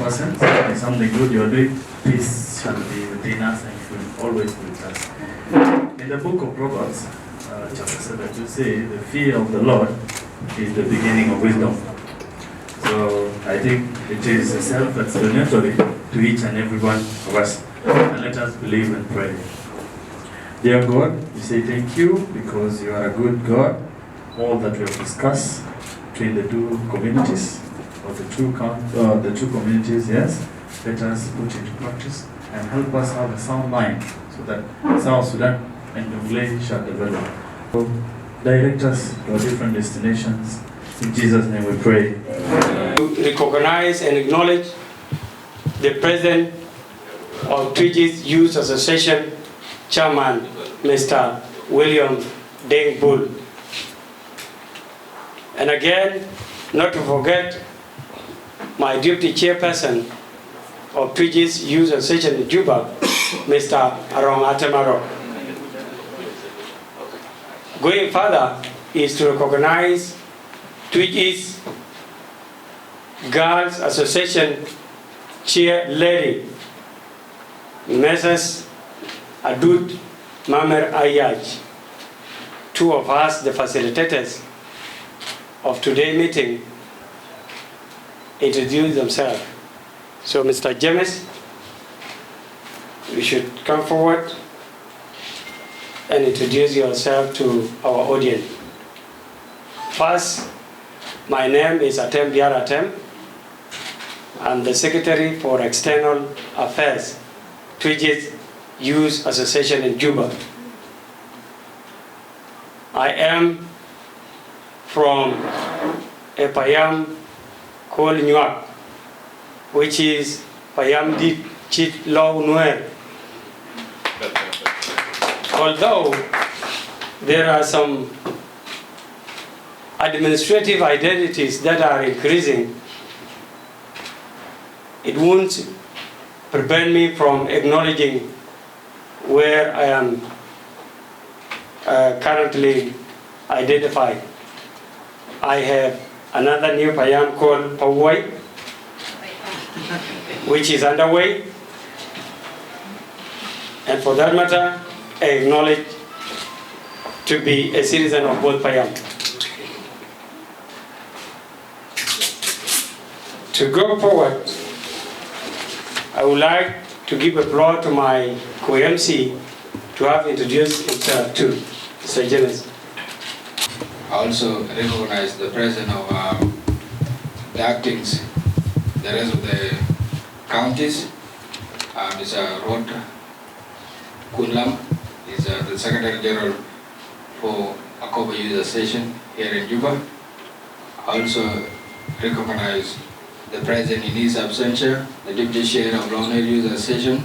person, something good you're doing, peace shall be within us and will always be with us. In the book of Proverbs, chapter 7, you say, the fear of the Lord is the beginning of wisdom. So I think it is self-explanatory to each and every one of us. And let us believe and pray. Dear God, we say thank you because you are a good God. All that we have discussed between the two communities, or the two communities, yes, let us put into practice and help us have a sound mind so that South Sudan and Jonglei shall develop. So direct us to our different destinations. In Jesus' name we pray. To recognize and acknowledge the President of Twic's Youth Association Chairman, Mr. William Deng Bull. And again, not to forget my deputy chairperson of Twic's Youth Association in Juba, Mr. Arong Atemaro. Going further is to recognize Twic's Girls Association Chair Lady, Mrs. Adud Mamer Ayaj. Two of us, the facilitators of today's meeting, introduce themselves. So Mr. James, you should come forward and introduce yourself to our audience. First, my name is Atem Biar Atem. I'm the Secretary for External Affairs, Twic's Youth Association in Juba. I am from a Payam called Nuer, which is Payam Dit Chit Law Nuer. Although there are some administrative identities that are increasing, it won't prevent me from acknowledging where I am currently identified. I have another new Payam called Pawai, which is underway. And for that matter, I acknowledge to be a citizen of both Payam. To go forward, I would like to give applause to my co-MC to have introduced himself too, Mr. James. I also recognize the president of the actings, the rest of the counties. Mr. Rod Kunlam is the Secretary General for Akoba Youth Association here in Juba. I also recognize the president in his absentia, the deputy chair of Nuer Youth Association.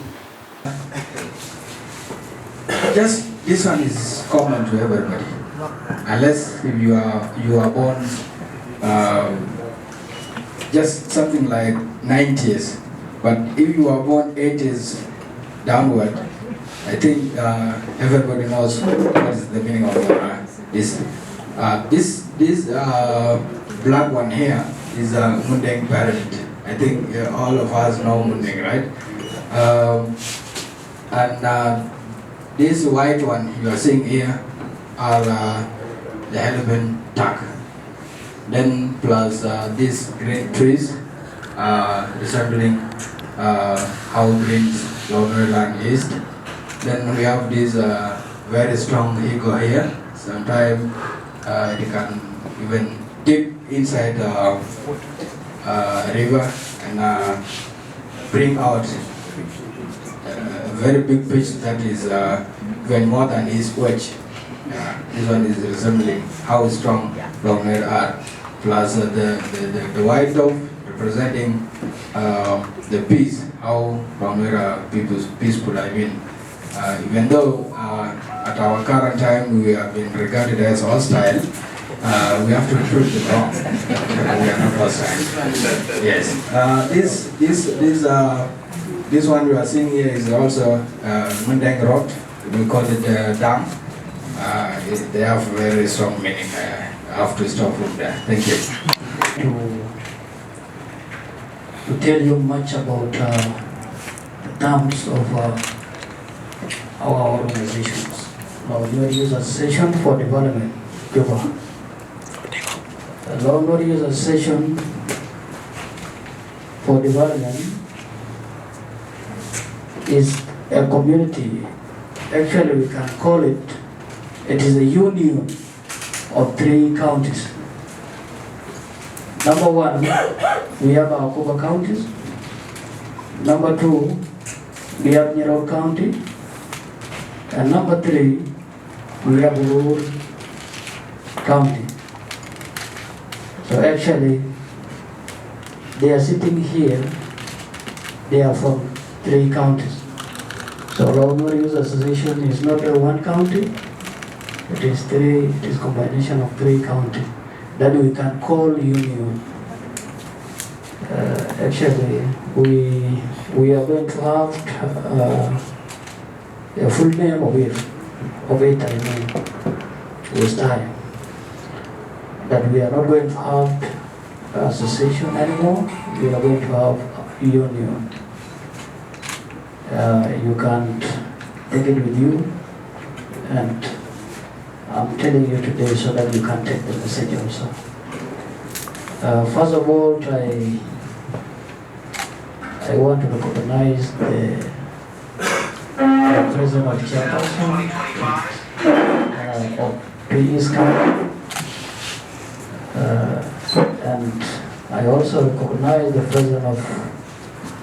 Just this one is common to everybody, unless if you are born just something like 90s, but if you are born 80s downward, I think everybody knows what is the meaning of this. This black one here is a Mundeng parent. I think all of us know Mundeng, right? And this white one you are seeing here are the elephant tuck. Then plus these green trees resembling how green Nuer land is. Then we have this very strong ego here. Sometimes it can even dip inside the river and bring out a very big fish that is even more than his wedge. This one is resembling how strong Nuer are. Plus the white dove representing the peace, how Nuer are peaceful, I mean. Even though at our current time we have been regarded as hostile, we have to prove them wrong. We are not hostile. Yes. This one you are seeing here is also Mundeng Road. We call it dam. They have very strong meaning. I have to stop from there. Thank you. to tell you much about the terms of our organizations. Our Nuer Youth Association for Development, Juba. The Nuer Youth Association for Development is a community. Actually, we can call it, it is a union of 3 counties. Number 1, we have our Kuba counties. Number 2, we have Nyerere County. And number 3, we have Rural County. So actually, they are sitting here, they are from 3 counties. So Nuer Youth Association is not a 1 county, it is 3, it is combination of 3 counties that we can call union. Actually, we are going to have a full name of it I mean, with time. That we are not going to have association anymore, we are going to have union. You can't take it with you, and I'm telling you today so that you can take the message also. First of all, I want to recognize the President of Chairperson of Twic County, and I also recognize the President of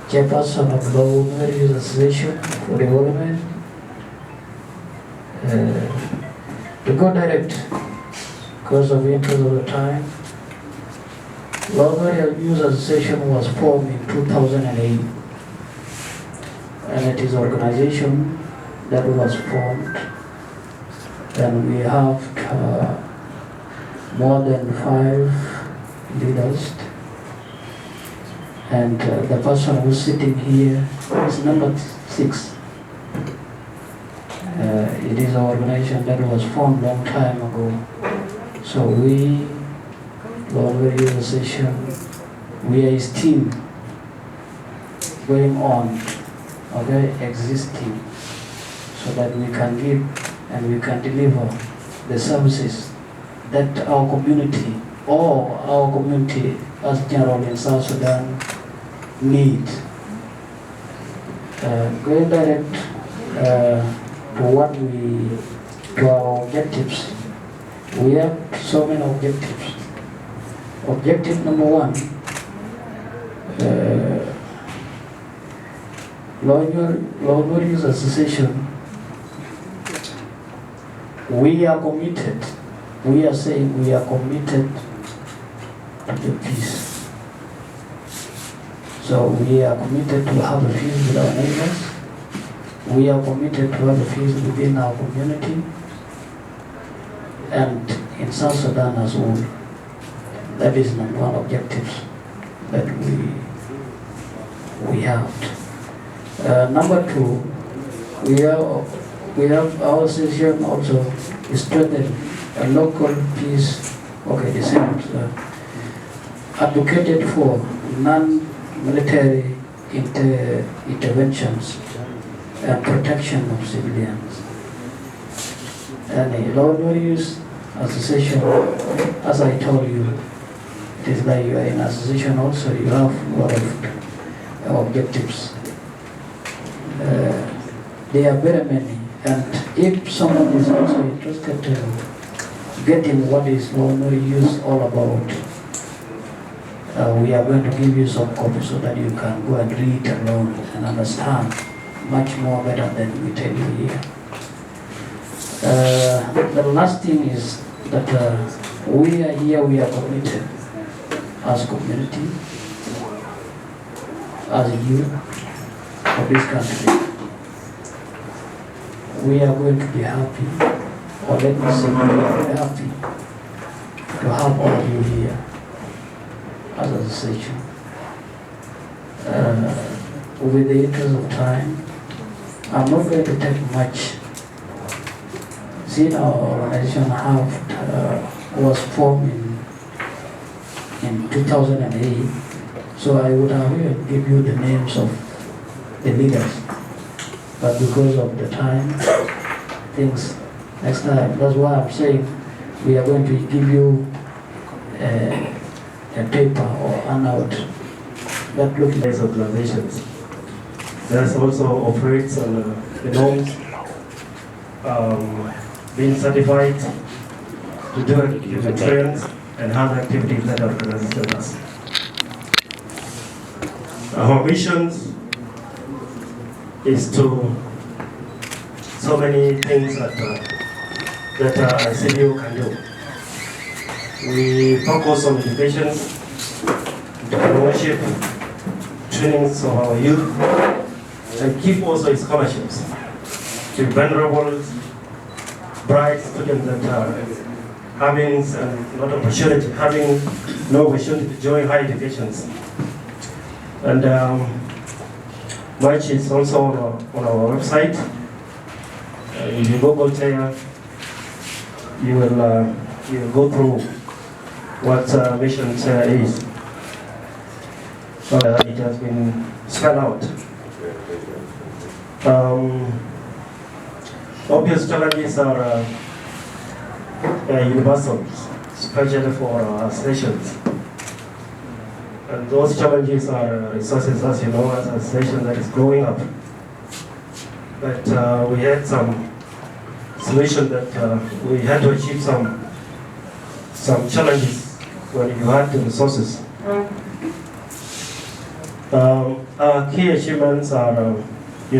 Chairperson of the Nuer Youth Association for Development. To go direct, because of the interest of the time, Nuer Youth Association was formed in 2008, and it is an organization that was formed, and we have more than 5 leaders. And the person who's sitting here is number 6. It is an organization that was formed a long time ago. So we, Nuer Youth Association, we are his team going on, okay, existing, so that we can give and we can deliver the services that our community, or our community as general in South Sudan, need. Going direct to our objectives. We have so many objectives. Objective number 1, Nuer Youth Association, we are committed, we are saying we are committed to the peace. So we are committed to have a peace with our neighbors. We are committed to have a peace within our community and in South Sudan as well. That is number 1 objective that we have. Number 2, we have our association also strengthened a local peace organization, advocated for non-military interventions and protection of civilians. And the Nuer Youth Association, as I told you, it is like you are in association also, you have a lot of objectives. There are very many, and if someone is also interested to getting what is Nuer Youth all about, we are going to give you some copies so that you can go and read alone and understand much more better than we tell you here. The last thing is that we are here, we are committed as community, as youth of this country. We are going to be happy, or let me say we are very happy to have all of you here as an association. With the interest of time, I'm not going to take much. Since our organization was formed in 2008, So I would have even give you the names of the leaders. But because of the time, things next time. That's why I'm saying we are going to give you a paper or handout that looks like organizations. There's also operates on the norms, being certified to do the trains and other activities that the organization does. Our mission is to so many things that ICDO can do. We focus on education, entrepreneurship, trainings of our youth, and keep also scholarships to vulnerable, bright students that are having not opportunity, having no opportunity to join higher educations. And much is also on our website. If you Google there, you will go through what mission is. It has been spelled out. Obvious challenges are universal, especially for our stations. And those challenges are resources, as you know, as a station that is growing up. But we had some solution that we had to achieve some challenges when you had the resources. Our key achievements are, we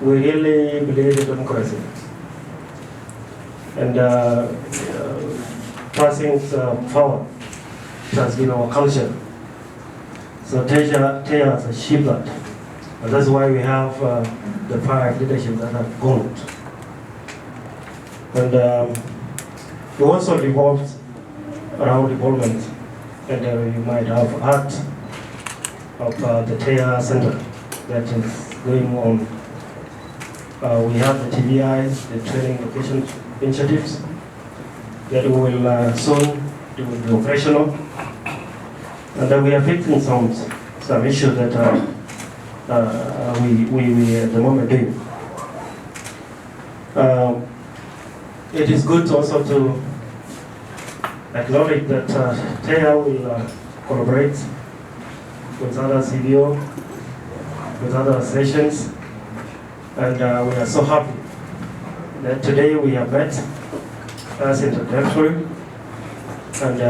really believe in democracy. And passing power has been our culture. So Teja has achieved that. And that's why we have the 5 leadership that have gone. And we also revolved around development. And you might have heard of the Teja Center that is going on. We have the TBIs, the training location initiatives, that will soon be operational. And then we are fixing some issues that we at the moment do. It is good also to acknowledge that TEA will collaborate with other CBO, with other stations, and we are so happy that today we have met as introductory, and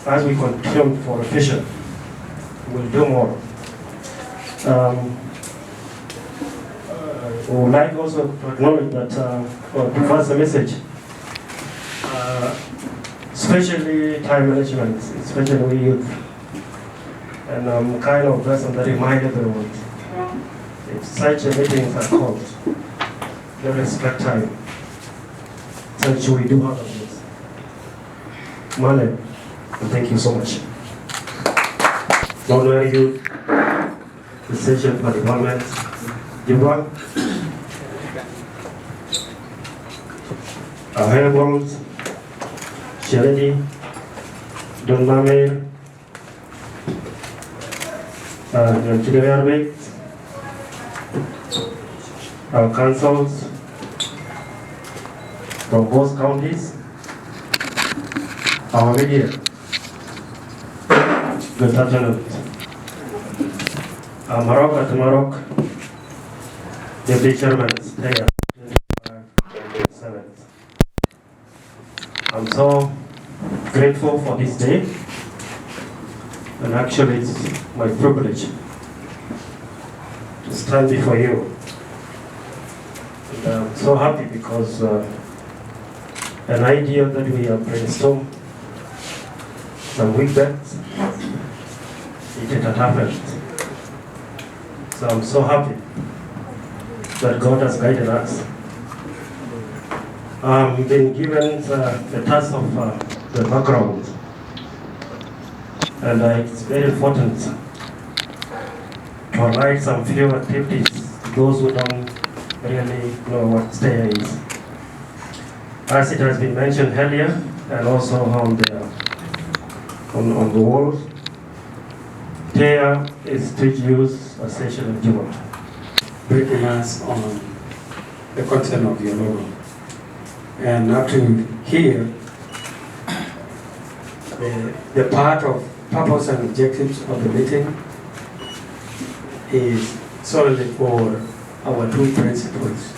as we continue for the future, we'll do more. We would like also to acknowledge that, or to pass a message, especially time management, especially we youth. And I'm kind of person that remind everyone, if such a meetings are called, they respect time. Such we do have of this. Mane, thank you so much. Nuer youth, the session for development, Jibwa, our Herbold, Sheredi, Don Mamir, and Chidewarbek, our councils from both counties, our media. Good afternoon. Marok at Marok, Deputy Chairman, Steya, 27th. I'm so grateful for this day, and actually it's my privilege to stand before you. And I'm so happy because an idea that we have brainstormed some week back, it had happened. So I'm so happy that God has guided us. I've been given the task of the background, and it's very important to provide some few activities to those who don't really know what STEA is. As it has been mentioned earlier, and also on the on the walls. There is Twic Youth Association of Juba. Briefing us on the content of your logo. And up to here, the part of purpose and objectives of the meeting is solely for our two principals,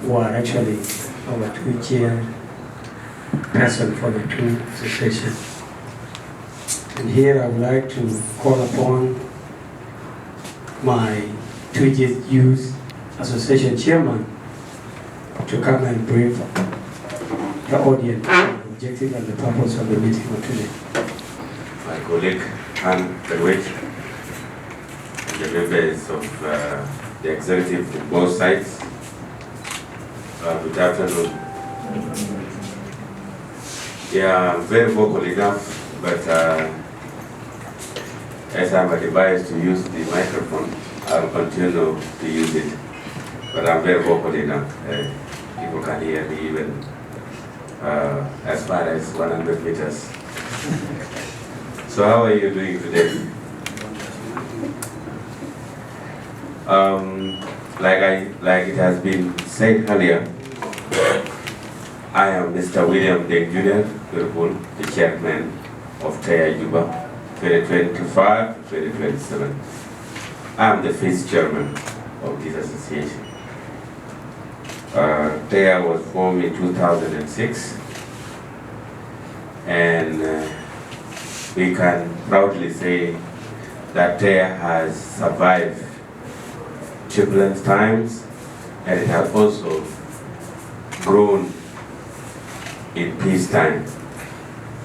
who are actually our two chairpersons for the two associations. And here I would like to call upon my Twic Youth Association chairman to come and brief the audience on the objective and the purpose of the meeting of today. My colleague, Han Twic, and the members of the executive from both sides, good afternoon. Yeah, I'm very vocal enough, but as I'm advised to use the microphone, I'll continue to use it. But I'm very vocal enough. People can hear me even as far as 100 meters. So how are you doing today? Like it has been said earlier, I am Mr. William Deng Jr., the chairman of TEA Juba 2025-2027. I am the first chairman of this association. TEA was formed in 2006, and we can proudly say that TEA has survived turbulent times, and it has also grown in peacetime.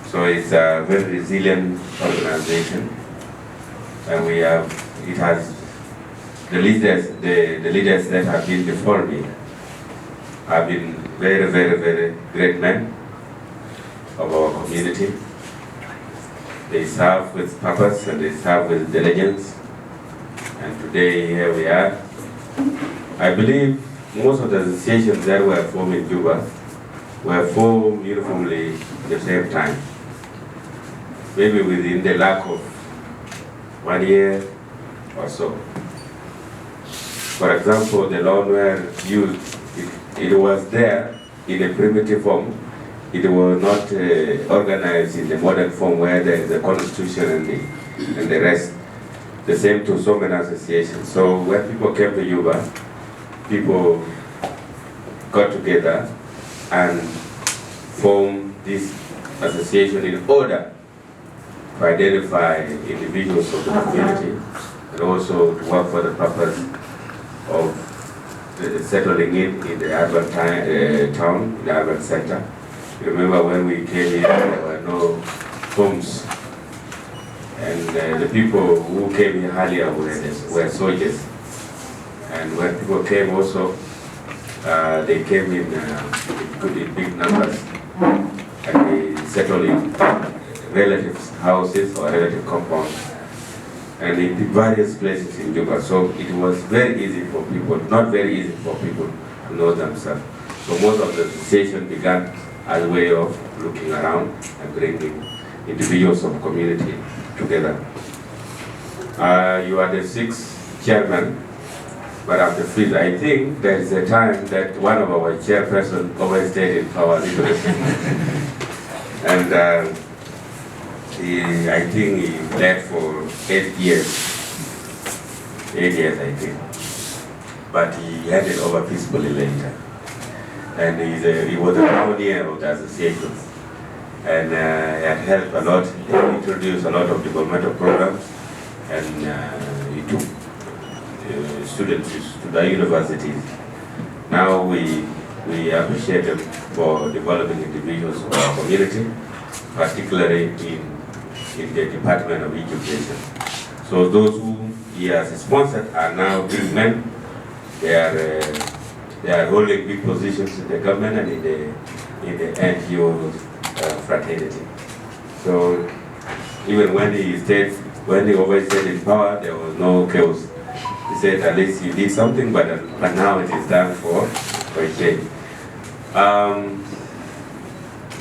So it's a very resilient organization, and the leaders that have been before me have been very, very, very great men of our community. They serve with purpose and they serve with diligence. And today here we are. I believe most of the associations that were formed in Juba were formed uniformly at the same time. Maybe within the lack of 1 year or so. For example, the law Nuer used, it was there in a primitive form. It was not organized in the modern form where there is a constitution and the rest. The same to so many associations. So when people came to Juba, people got together and formed this association in order to identify individuals of the community and also to work for the purpose of settling in the urban town, in the urban center. Remember when we came here, there were no homes, and the people who came here earlier were soldiers. And when people came also, they came in big numbers, and they settled in relatives' houses or relative compounds, and in various places in Juba. So it was very easy for people, not very easy for people to know themselves. So most of the association began as a way of looking around and bringing individuals of community together. You are the 6th chairman, but I'm the 5th. I think there is a time that one of our chairpersons overstayed in power a little bit. And I think he led for 8 years. 8 years, I think. But he handed over peacefully later. And he was a pioneer of the association. And he had helped a lot. He introduced a lot of developmental programs. And he took students to the universities. Now we appreciate him for developing individuals of our community, particularly in the Department of Education. So those who he has sponsored are now big men. They are holding big positions in the government and in the NGO fraternity. So even when he overstayed in power, there was no chaos. He said, at least you did something, but now it is time for a change.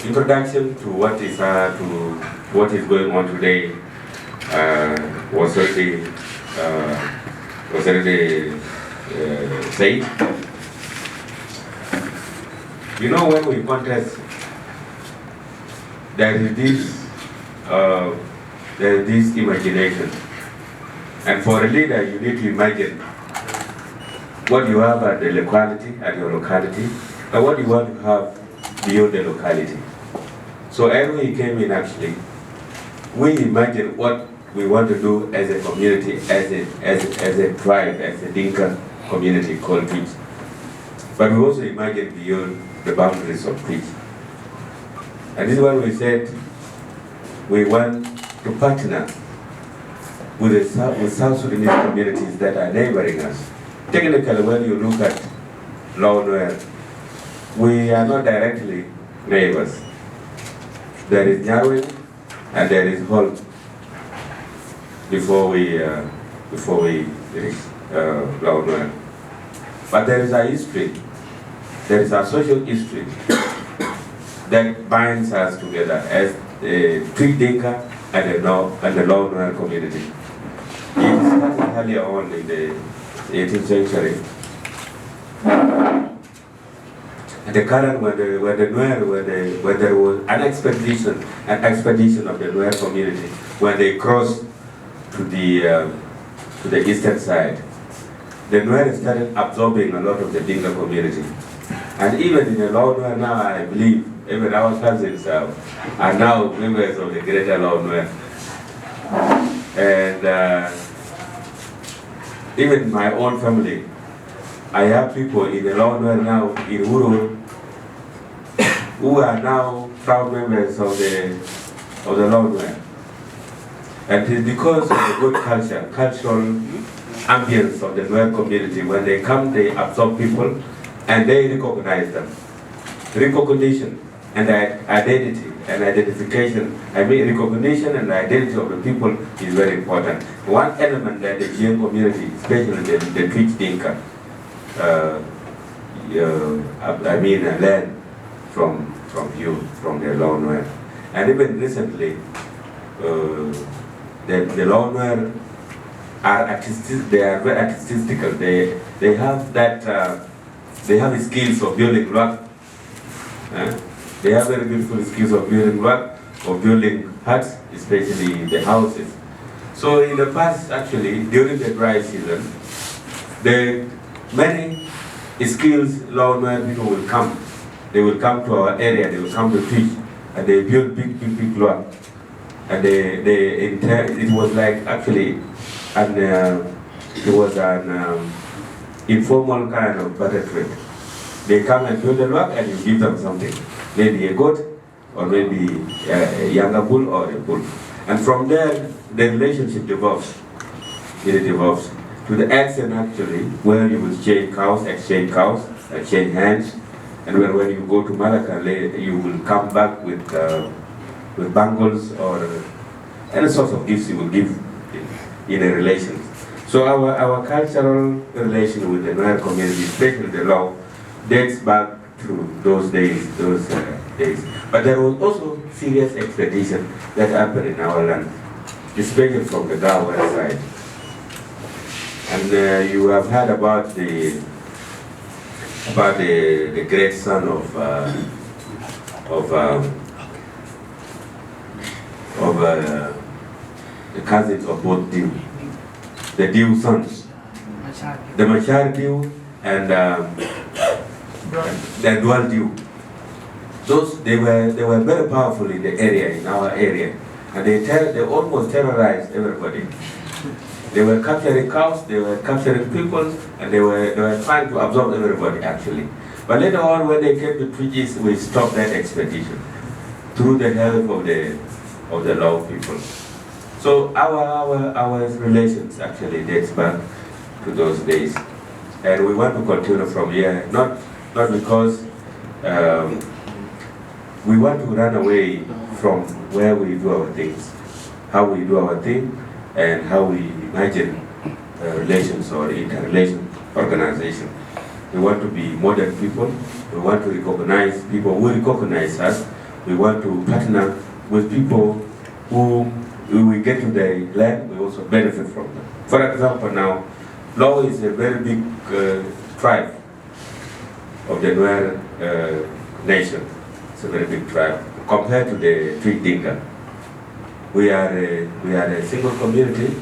introduction to what is going on today was already said. You know, when we contest, there is this imagination, and for a leader, you need to imagine what you have at the locality, at your locality, and what you want to have beyond the locality. So as we came in, actually, we imagined what we want to do as a community, as a tribe, as a Dinka community called Twic. But we also imagined beyond the boundaries of Twic. And this is why we said we want to partner with South Sudanese communities that are neighboring us. Technically, when you look at Nuer, we are not directly neighbors. There is Nyarweng and there is Hall before we reach Nuer. But there is a history, there is a social history that binds us together as the Twic Dinka and the Nuer community. It started earlier on in the 18th century. And the current, when there was an expedition of the Nuer community, when they crossed to the eastern side, the Nuer started absorbing a lot of the Dinka community. And even in the Nuer now, I believe, even our cousins are now members of the Greater Nuer. And even my own family, I have people in the Nuer now in Uru who are now proud members of the Nuer. And it is because of the good cultural ambience of the Nuer community. When they come, they absorb people and they recognize them. Recognition and identity and identification, recognition and identity of the people is very important. One element that the Jiang community, especially the Twic Dinka, learn from the Nuer. And even recently, the Nuer are artistic. They are very artistical. They have that. They have skills of building rock. They have very beautiful skills of building rock, of building huts, especially the houses. So in the past, actually, during the dry season, many skills Nuer people will come. They will come to our area. They will come to Twic, and they build big rock. And it was like actually, it was an informal kind of barter trade. They come and build a rock, and you give them something, maybe a goat, or maybe a younger bull or a bull. And from there, the relationship develops. It develops to the extent actually where you will exchange cows, exchange hands, and when you go to Malakal, you will come back with bangles or any sort of gifts you will give in a relation. So our cultural relation with the Nuer community, especially the law, dates back to those days. But there was also serious expedition that happened in our land, especially from the Gawa side. And you have heard about the great son of the cousins of both Diu, the Diu sons, the Machar Diu and the Dual Diu. Those they were very powerful in the area, in our area, and they almost terrorized everybody. They were capturing cows, they were capturing people, and they were trying to absorb everybody actually. But later on, when they came to Twic, we stopped that expedition through the help of the Lao people. So our relations actually dates back to those days, and we want to continue from here. Not because we want to run away from where we do our things, how we do our thing, and how we imagine relations or interrelation organization. We want to be modern people. We want to recognize people who recognize us. We want to partner with people who, when we get to the land, we also benefit from them. For example, now, Law is a very big tribe of the Nuer nation. It's a very big tribe compared to the Twic Dinka. We are a single community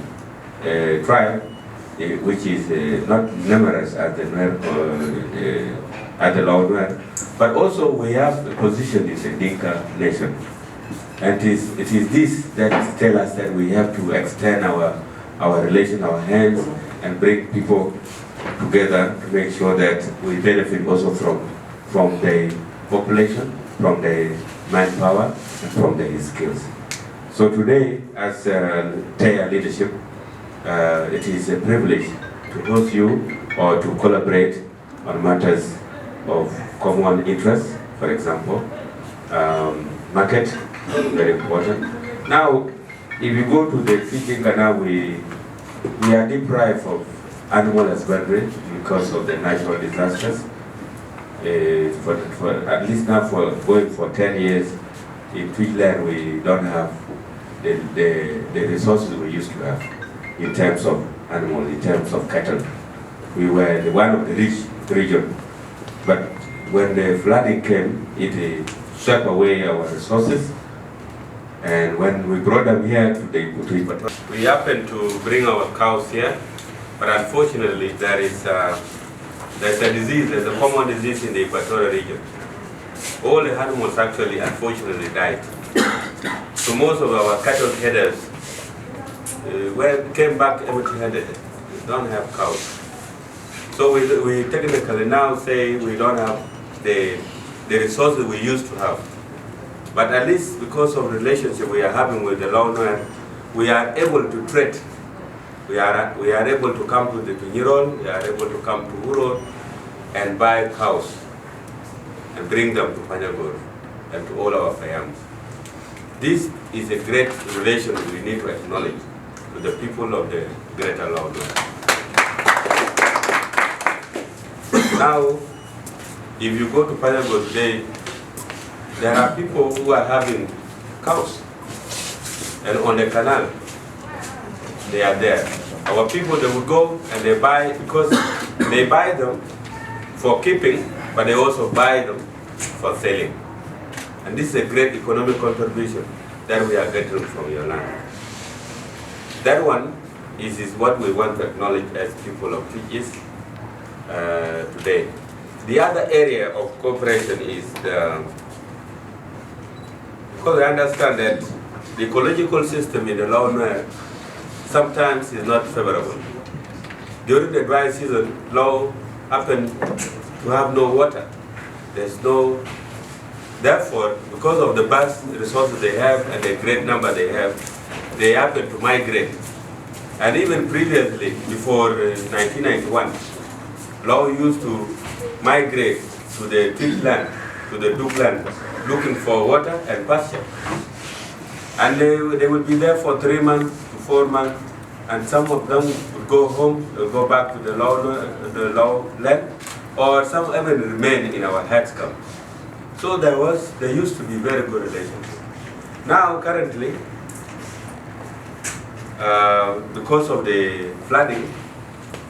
tribe, which is not numerous as the Nuer, as the Law Nuer, but also we have a position in the Dinka nation. And it is this that tells us that we have to extend our relation, our hands, and bring people together to make sure that we benefit also from the population, from the manpower, and from the skills. So today, as TEA leadership, it is a privilege to host you or to collaborate on matters of common interest, for example, market, very important. Now, if you go to the Twic now, we are deprived of animal husbandry because of the natural disasters. For at least now for going for 10 years, in Twic land we don't have the resources we used to have in terms of animals, in terms of cattle. We were one of the rich region, but when the flooding came, it swept away our resources. And when we brought them here to the Twic, we happened to bring our cows here, but unfortunately there's a disease, there's a common disease in the Equatorial region. All the animals actually unfortunately died. So most of our cattle headers came back empty-handed. We don't have cows. So we technically now say we don't have the resources we used to have. But at least because of the relationship we are having with the Law Nuer, we are able to trade. We are able to come to the Tunyirol, we are able to come to Uro and buy cows and bring them to Panyagor and to all our Fayams. This is a great relation we need to acknowledge to the people of the Greater Law Nuer. Now, if you go to Panyagor today, there are people who are having cows, and on the canal, they are there. Our people, they would go and they buy, because they buy them for keeping, but they also buy them for selling. And this is a great economic contribution that we are getting from your land. That one is what we want to acknowledge as people of Twic today. The other area of cooperation is because I understand that the ecological system in the Law Nuer sometimes is not favorable. During the dry season, Law happen to have no water. There's no, therefore, because of the vast resources they have and the great number they happen to migrate. And even previously, before 1991, Law used to migrate to the Twic land, to the Duk land, looking for water and pasture. And they would be there for 3 months to 4 months, and some of them would go home, go back to the Law land, or some even remain in our headscom. So there used to be very good relations. Now, currently, because of the flooding,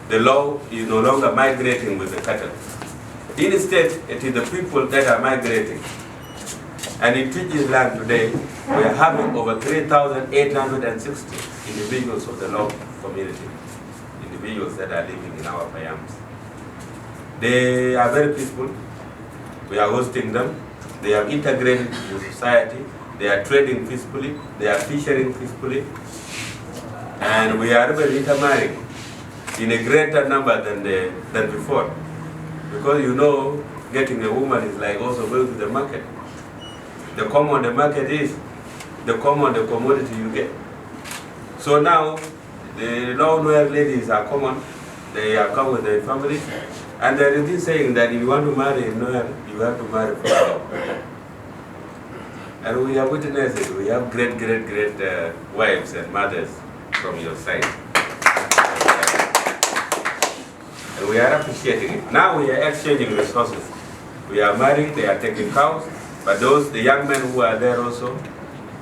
the Law is no longer migrating with the cattle. Instead, it is the people that are migrating. And in Twic land today, we are having over 3,860 individuals of the Law community, individuals that are living in our Payams. They are very peaceful. We are hosting them. They are integrated into society. They are trading peacefully. They are fishing peacefully. And we are even intermarrying in a greater number than before. Because you know, getting a woman is like also going to the market. The common the market is, the common the commodity you get. So now, the Law Nuer ladies are common. They are come with their families. And there is this saying that if you want to marry a Nuer, you have to marry for Law. And we have witnessed it. We have great wives and mothers from your side. And we are appreciating it. Now we are exchanging resources. We are marrying, they are taking cows, But the young men who are there also,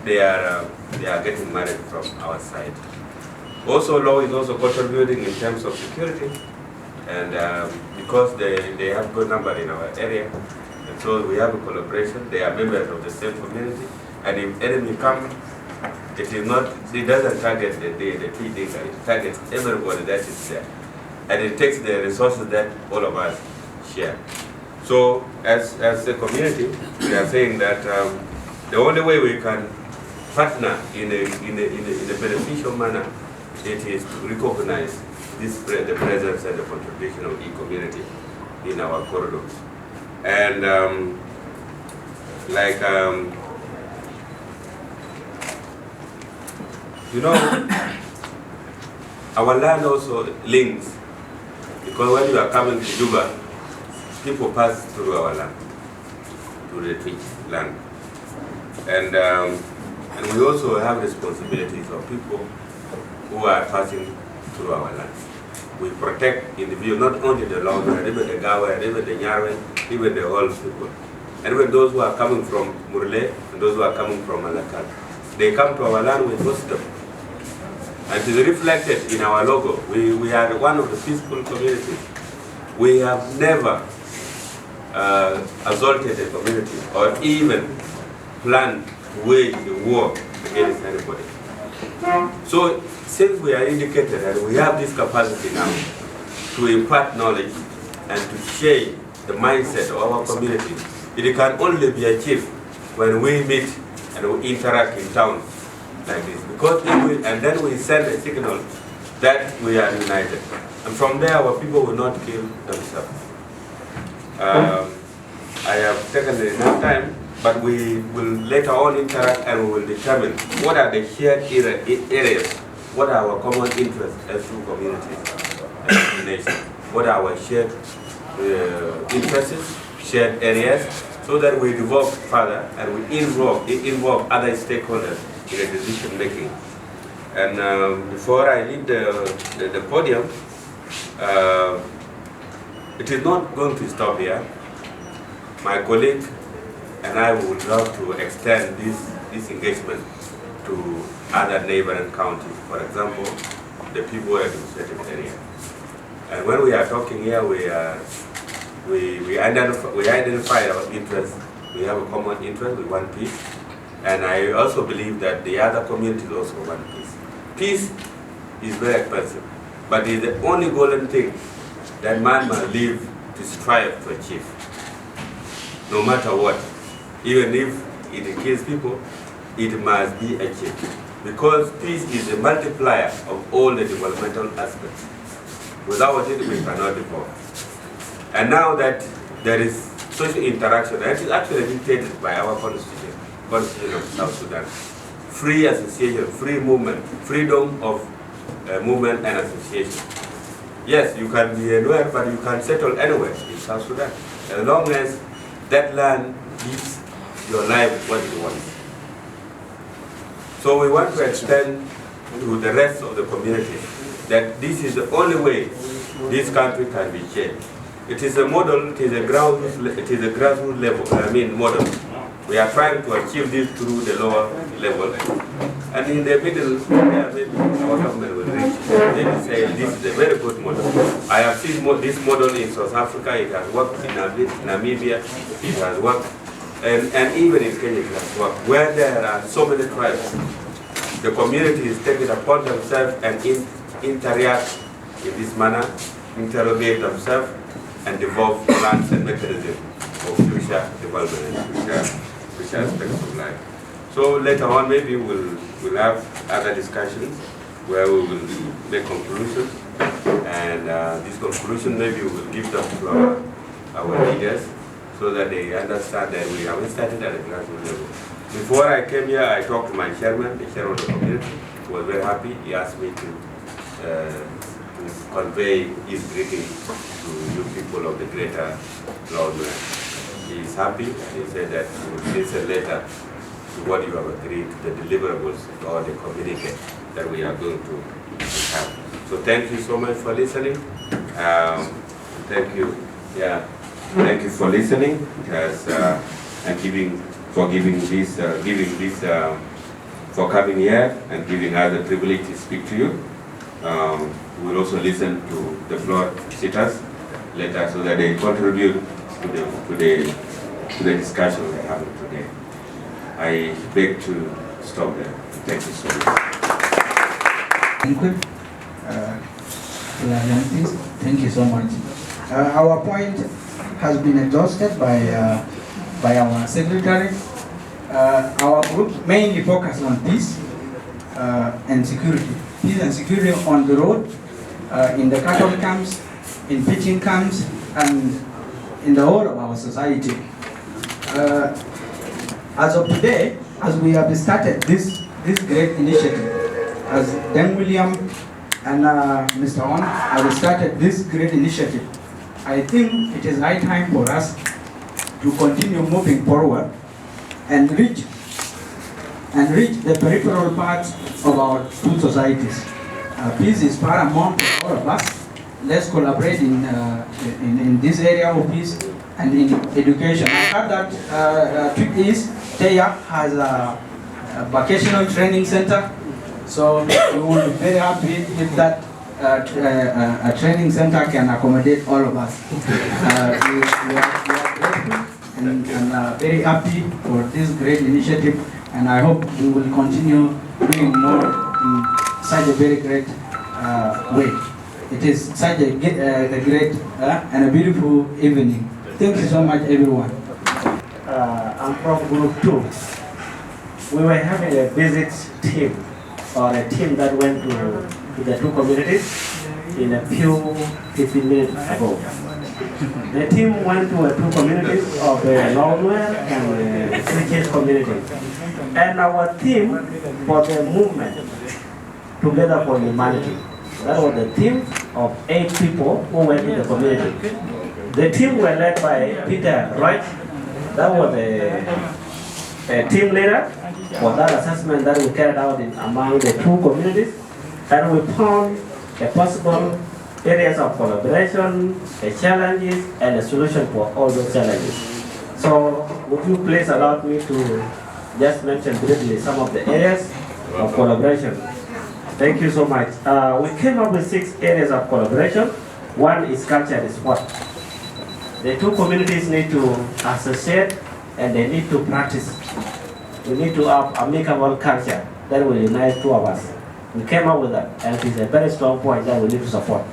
they are getting married from our side. Also, law is also contributing in terms of security, and because they have good number in our area, and so we have a collaboration. They are members of the same community, and if enemy come, it doesn't target the Twic, it targets everybody that is there, and it takes the resources that all of us share. So, as a community, we are saying that the only way we can partner in a beneficial manner, it is to recognize the presence and the contribution of the community in our corridors. And you know, our land also links, because when you are coming to Juba, people pass through our land, to the Twic land. And we also have responsibilities of people who are passing through our land. We protect individuals, not only the Nuer, even the Gawa, even the Nyarwe, even the whole people. And even those who are coming from Murle and those who are coming from Malakal. They come to our land with wisdom. And it is reflected in our logo. We are one of the peaceful communities. We have never assaulted a community or even planned to wage a war against anybody. So, since we are indicated and we have this capacity now to impart knowledge and to share the mindset of our community, it can only be achieved when we meet and we interact in towns like this. Because and then we send a signal that we are united. And from there, our people will not kill themselves. I have taken enough time, but we will later on interact and we will determine what are the shared areas, what are our common interests as two communities and two nations, what are our shared interests, shared areas, so that we develop further and we involve other stakeholders in the decision making. And before I leave the podium, it is not going to stop here. My colleague and I would love to extend this engagement to other neighboring counties. For example, the people administrative area. And when we are talking here, we identify our interests. We have a common interest. We want peace. And I also believe that the other communities also want peace. Peace is very expensive, but it's the only golden thing that man must live to strive to achieve, no matter what. Even if it kills people, it must be achieved. Because peace is a multiplier of all the developmental aspects. Without it, we cannot develop. And now that there is social interaction, that is actually dictated by our constitution of South Sudan. Free association, free movement, freedom of movement and association. Yes, you can be anywhere, but you can settle anywhere in South Sudan, as long as that land gives your life what you want. So we want to extend to the rest of the community that this is the only way this country can be changed. It is a model, it is a grassroots level, model. We are trying to achieve this through the lower level. And in the middle, maybe our government will reach. They will say this is a very good model. I have seen this model in South Africa, it has worked in Namibia, it has worked, and even in Kenya it has worked, where there are so many tribes. The community is taking upon themselves and interact in this manner, interrogate themselves, and develop plans and mechanisms for future development and future aspects of life. So later on, maybe we'll have other discussions where we will make conclusions, and this conclusion maybe we will give them to our leaders so that they understand that we haven't started at a grassroots level. Before I came here, I talked to my chairman, the chairman of the community, who was very happy. He asked me to convey his greeting to you people of the greater Nuer. He is happy, and he said that he will send a letter to what you have agreed, the deliverables or the communique that we are going to have. So thank you so much for listening. Thank you. Yeah, thank you for listening and giving for for coming here and giving us the privilege to speak to you. We'll also listen to the floor sitters later so that they contribute to the discussion we're having today. I beg to stop there. Thank you so much. Thank you so much. Our point has been exhausted by our secretary. Our group mainly focuses on peace and security. Peace and security on the road, in the cattle camps, in pitching camps, and in the whole of our society. As of today, as we have started this great initiative, as Dan William and Mr. On have started this great initiative, I think it is high time for us to continue moving forward and reach the peripheral parts of our two societies. Peace is paramount for all of us. Let's collaborate in this area of peace and in education. I heard that Twic has a vocational training center, so we will be very happy if that a training center can accommodate all of us. We are grateful and very happy for this great initiative, and I hope we will continue doing more in such a very great way. It is such a great and a beautiful evening. Thank you so much, everyone. I'm from Group 2. We were having a visit team, or a team that went to the two communities in a few 15 minutes ago. The team went to two communities of the Nuer and the Twic community. And our team for the movement Together for Humanity. That was the team of 8 people who went to the community. The team were led by Peter Wright. That was a team leader for that assessment that we carried out among the two communities. And we found a possible areas of collaboration, the challenges, and a solution for all those challenges. So would you please allow me to just mention briefly some of the areas of collaboration? Thank you so much. We came up with 6 areas of collaboration. One is culture and sport. The two communities need to associate and they need to practice. We need to have amicable culture that will unite two of us. We came up with that, and it is a very strong point that we need to support.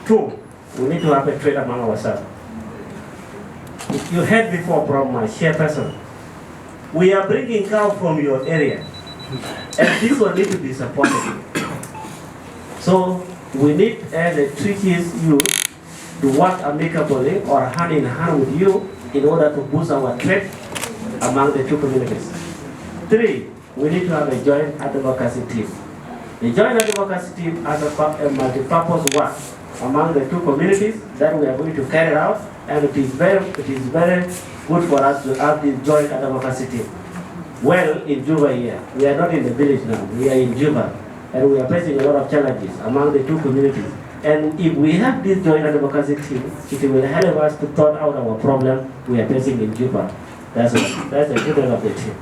2, we need to have a trade among ourselves. You heard before from my chairperson, we are bringing cow from your area, and this will need to be supported. So we need the Twic's youth to work amicably or hand in hand with you in order to boost our trade among the two communities. 3, we need to have a joint advocacy team. The joint advocacy team has a multi-purpose work among the two communities that we are going to carry out, and it is very good for us to have this joint advocacy team. Well, in Juba here, we are not in the village now, we are in Juba, and we are facing a lot of challenges among the two communities. And if we have this joint advocacy team, it will help us to sort out our problem we are facing in Juba. That's the goodness of the team.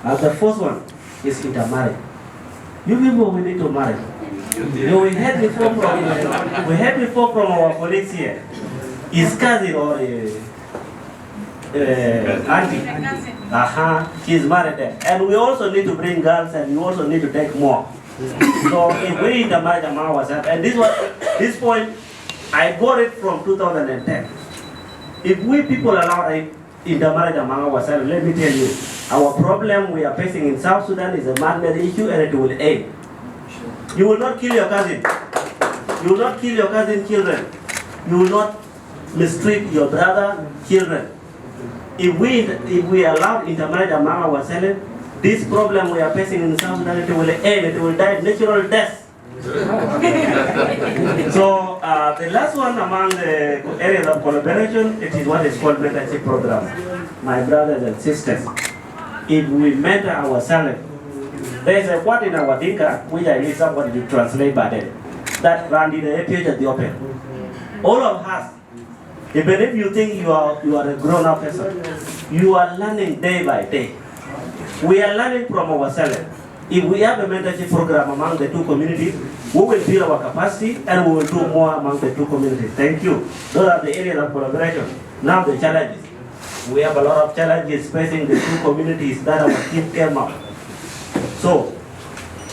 And the first one is intermarriage. You people, we need to marry. We heard before from our colleagues here, his cousin or auntie. She's married there. And we also need to bring girls, and we also need to take more. So if we intermarry among ourselves, and this point, I got it from 2010. If we people allow intermarriage among ourselves, let me tell you, our problem we are facing in South Sudan is a man-made issue, and it will end. You will not kill your cousin. You will not kill your cousin's children. You will not mistreat your brother's children. If we allow intermarriage among ourselves, this problem we are facing in South Sudan, it will end. It will die natural death. So the last one among the areas of collaboration, it is what is called mentorship program. My brothers and sisters, if we mentor ourselves, there is a word in our Dinka, which I need somebody to translate by then, that ran in the page at the open. All of us, Even if you think you are a grown-up person, you are learning day by day. We are learning from ourselves. If we have a mentorship program among the two communities, we will build our capacity and we will do more among the two communities. Thank you. Those are the areas of collaboration. Now the challenges. We have a lot of challenges facing the two communities that our team came up. So,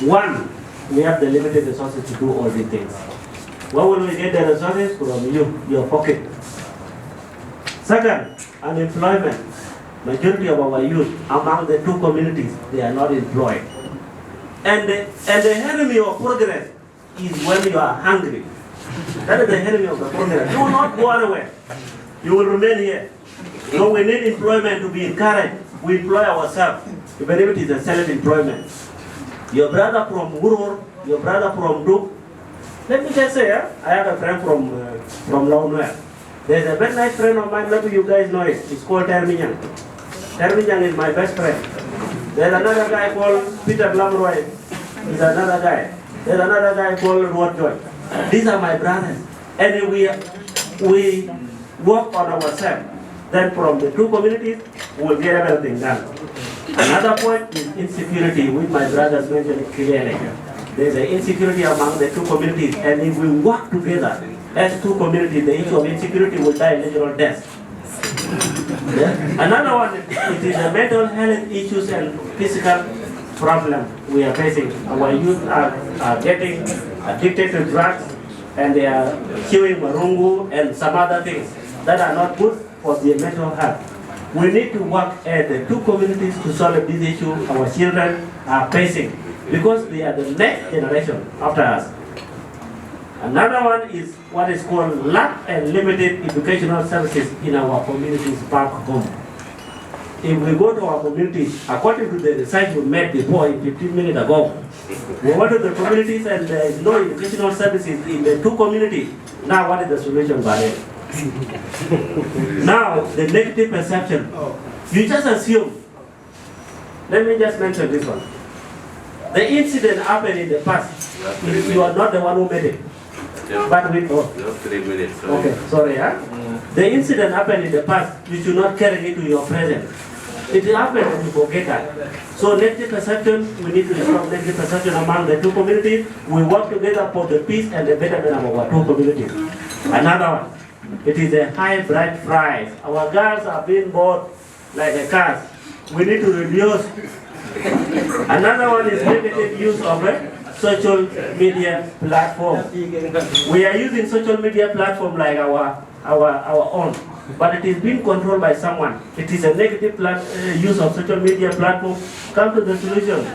one, we have the limited resources to do all these things. Where will we get the resources? From you, your pocket. Second, unemployment. Majority of our youth among the two communities, they are not employed. And the enemy of progress is when you are hungry. That is the enemy of the progress. You will not go anywhere. You will remain here. So we need employment to be encouraged. We employ ourselves, even if it is a self-employment. Your brother from Urur, your brother from Duk. Let me just say, I have a friend from Nuer. There's a very nice friend of mine, maybe you guys know it. It's called Terminyang. Terminyang is my best friend. There's another guy called Peter Lamroy. He's another guy. There's another guy called Ruot Joy. These are my brothers. And we work on ourselves. Then from the two communities, we'll get everything done. Another point is insecurity, which my brothers mentioned clearly. There's an insecurity among the two communities, and if we work together as two communities, the issue of insecurity will die natural death. Yeah? Another one, it is the mental health issues and physical problem we are facing. Our youth are getting addicted to drugs, and they are chewing marungu and some other things that are not good for their mental health. We need to work at the two communities to solve this issue our children are facing, because they are the next generation after us. Another one is what is called lack and limited educational services in our communities back home. If we go to our communities, according to the research we made before 15 minutes ago, we went to the communities and there is no educational services in the two communities. Now what is the solution, Barry? Now, the negative perception. You just assume. Let me just mention this one. The incident happened in the past. You are not the one who made it. But we know. 3 minutes. Sorry. Okay, sorry. The incident happened in the past. You should not carry it to your present. It happened and you forget that. So negative perception, we need to stop negative perception among the two communities. We work together for the peace and the betterment of our two communities. Another one. It is a high bright price. Our girls are being bought like a cars. We need to reduce. Another one is limited use of a social media platform. We are using social media platform like our own, but it is being controlled by someone. It is a negative use of social media platform. Come to the solution.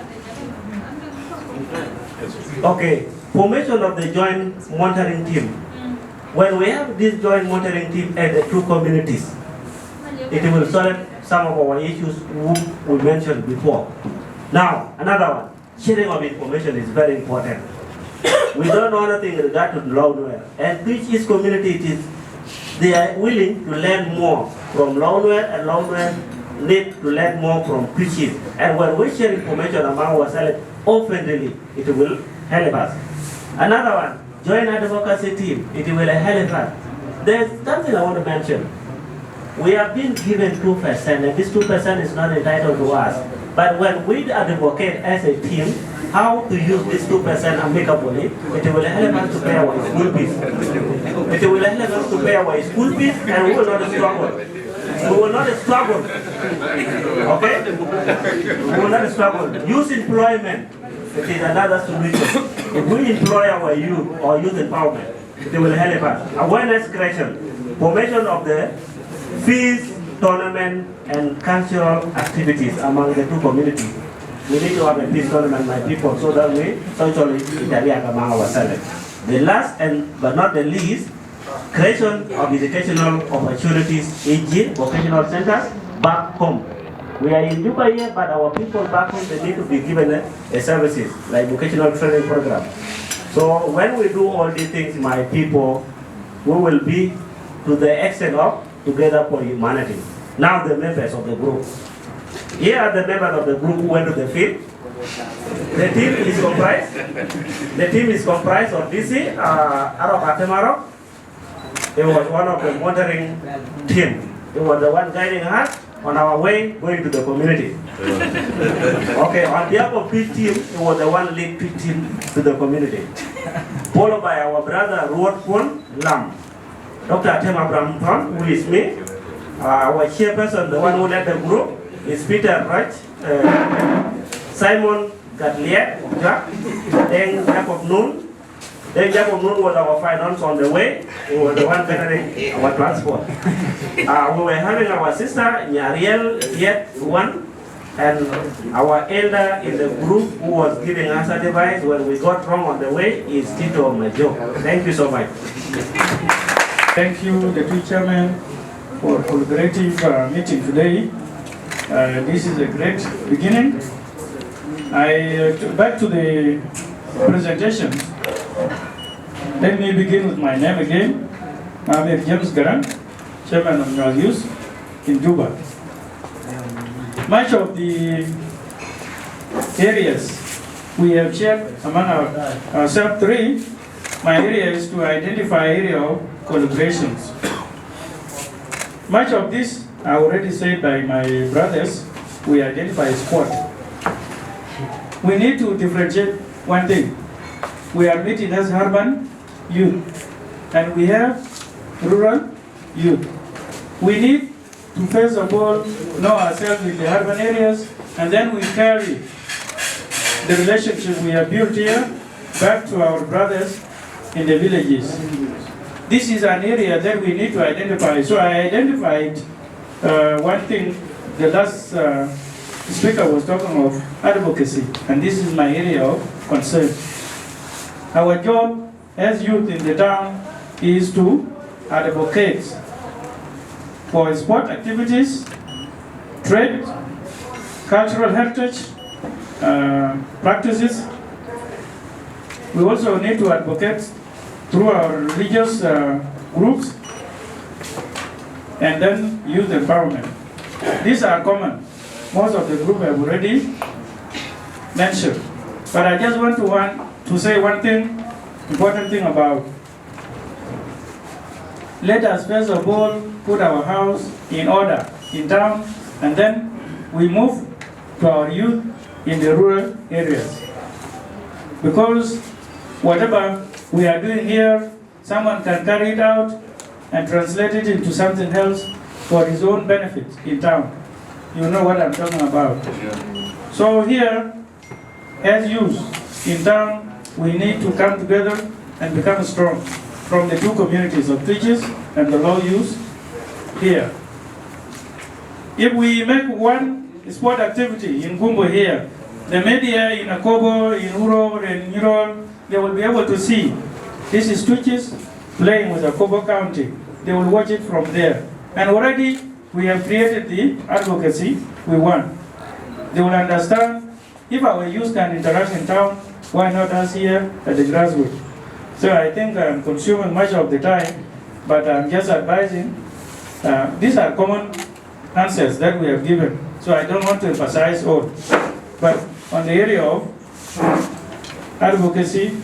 Okay, formation of the joint monitoring team. When we have this joint monitoring team at the two communities, it will solve some of our issues we mentioned before. Now, another one, sharing of information is very important. We don't know anything in regard to Nuer, and which is community they are willing to learn more from Nuer, and Nuer need to learn more from Twic. And when we share information among ourselves openly, it will help us. Another one, joint advocacy team, it will help us. There's something I want to mention. We have been given 2%, and this 2% is not entitled to us. But when we advocate as a team, how to use this 2% amicably, it will help us to pay our school fees. It will help us to pay our school fees, and we will not struggle. We will not struggle. Okay? We will not struggle. Use employment. It is another solution. If we employ our youth or youth empowerment, it will help us. Awareness creation, formation of the fees, tournament, and cultural activities among the two communities. We need to have a peace tournament, my people, so that we socially interact among ourselves. The last but not the least, creation of educational opportunities, e.g. vocational centers back home. We are in Juba here, but our people back home, they need to be given a services, like vocational training program. So when we do all these things, my people, we will be to the extent of Together for Humanity. Now the members of the group. Here are the members of the group who went to the field. The team is comprised of DC, Arab Atemaro, He was one of the monitoring team. He was the one guiding us on our way going to the community. Okay, on behalf of Twic team, he was the one lead Twic team to the community. Followed by our brother Ruot Kwon Lam. Dr. Atem Abrahamton, who is me. Our chairperson, the one who led the group, is Peter Raj, Simon Gatliet, then Jacob Noon. Then Jacob Noon was our finance on the way. He was the one gathering our transport. We were having our sister, Nyariel, yet one, and our elder in the group who was giving us advice when we got wrong on the way is Tito Majo. Thank you so much. Thank you, the Twic chairman, for collaborative meeting today. This is a great beginning. Back to the presentation. Let me begin with my name again. I'm James Garang, chairman of Nuer Youth in Juba. Much of the areas we have shared among ourselves three, my area is to identify area of collaborations. Much of this I already said by my brothers, we identify sport. We need to differentiate one thing. We are meeting as urban youth, and we have rural youth. We need to first of all know ourselves in the urban areas, and then we carry the relationship we have built here back to our brothers in the villages. This is an area that we need to identify. So I identified one thing, the last speaker was talking of advocacy, and this is my area of concern. Our job as youth in the town is to advocate for sport activities, trade, cultural heritage, practices. We also need to advocate through our religious groups, and then youth empowerment. These are common. Most of the group have already mentioned. But I just want to say one thing, important thing about, let us first of all put our house in order in town, and then we move to our youth in the rural areas. Because whatever we are doing here, someone can carry it out and translate it into something else for his own benefit in town. You know what I'm talking about. So here, as youth in town, we need to come together and become strong from the two communities of Twic and the low youth here. If we make one sport activity in Gumbo here, the media in Akobo, in Uro, in Ural, they will be able to see this is Twic playing with Akobo County. They will watch it from there. And already we have created the advocacy we want. They will understand if our youth can interact in town, why not us here at the grassroots? So I think I'm consuming much of the time, but I'm just advising. These are common answers that we have given, so I don't want to emphasize all. But on the area of advocacy,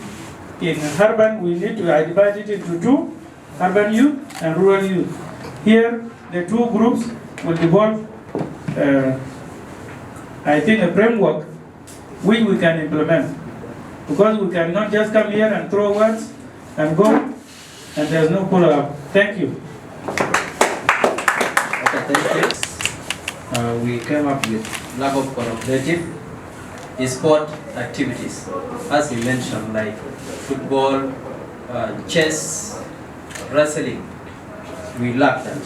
in urban, we need to divide it into two, urban youth and rural youth. Here, the two groups will develop, I think, a framework which we can implement. Because we cannot just come here and throw words and go, and there's no follow-up. Thank you. Okay, thank you. We came up with lack of collaborative sport activities, as you mentioned, like football, chess, wrestling. We lack that.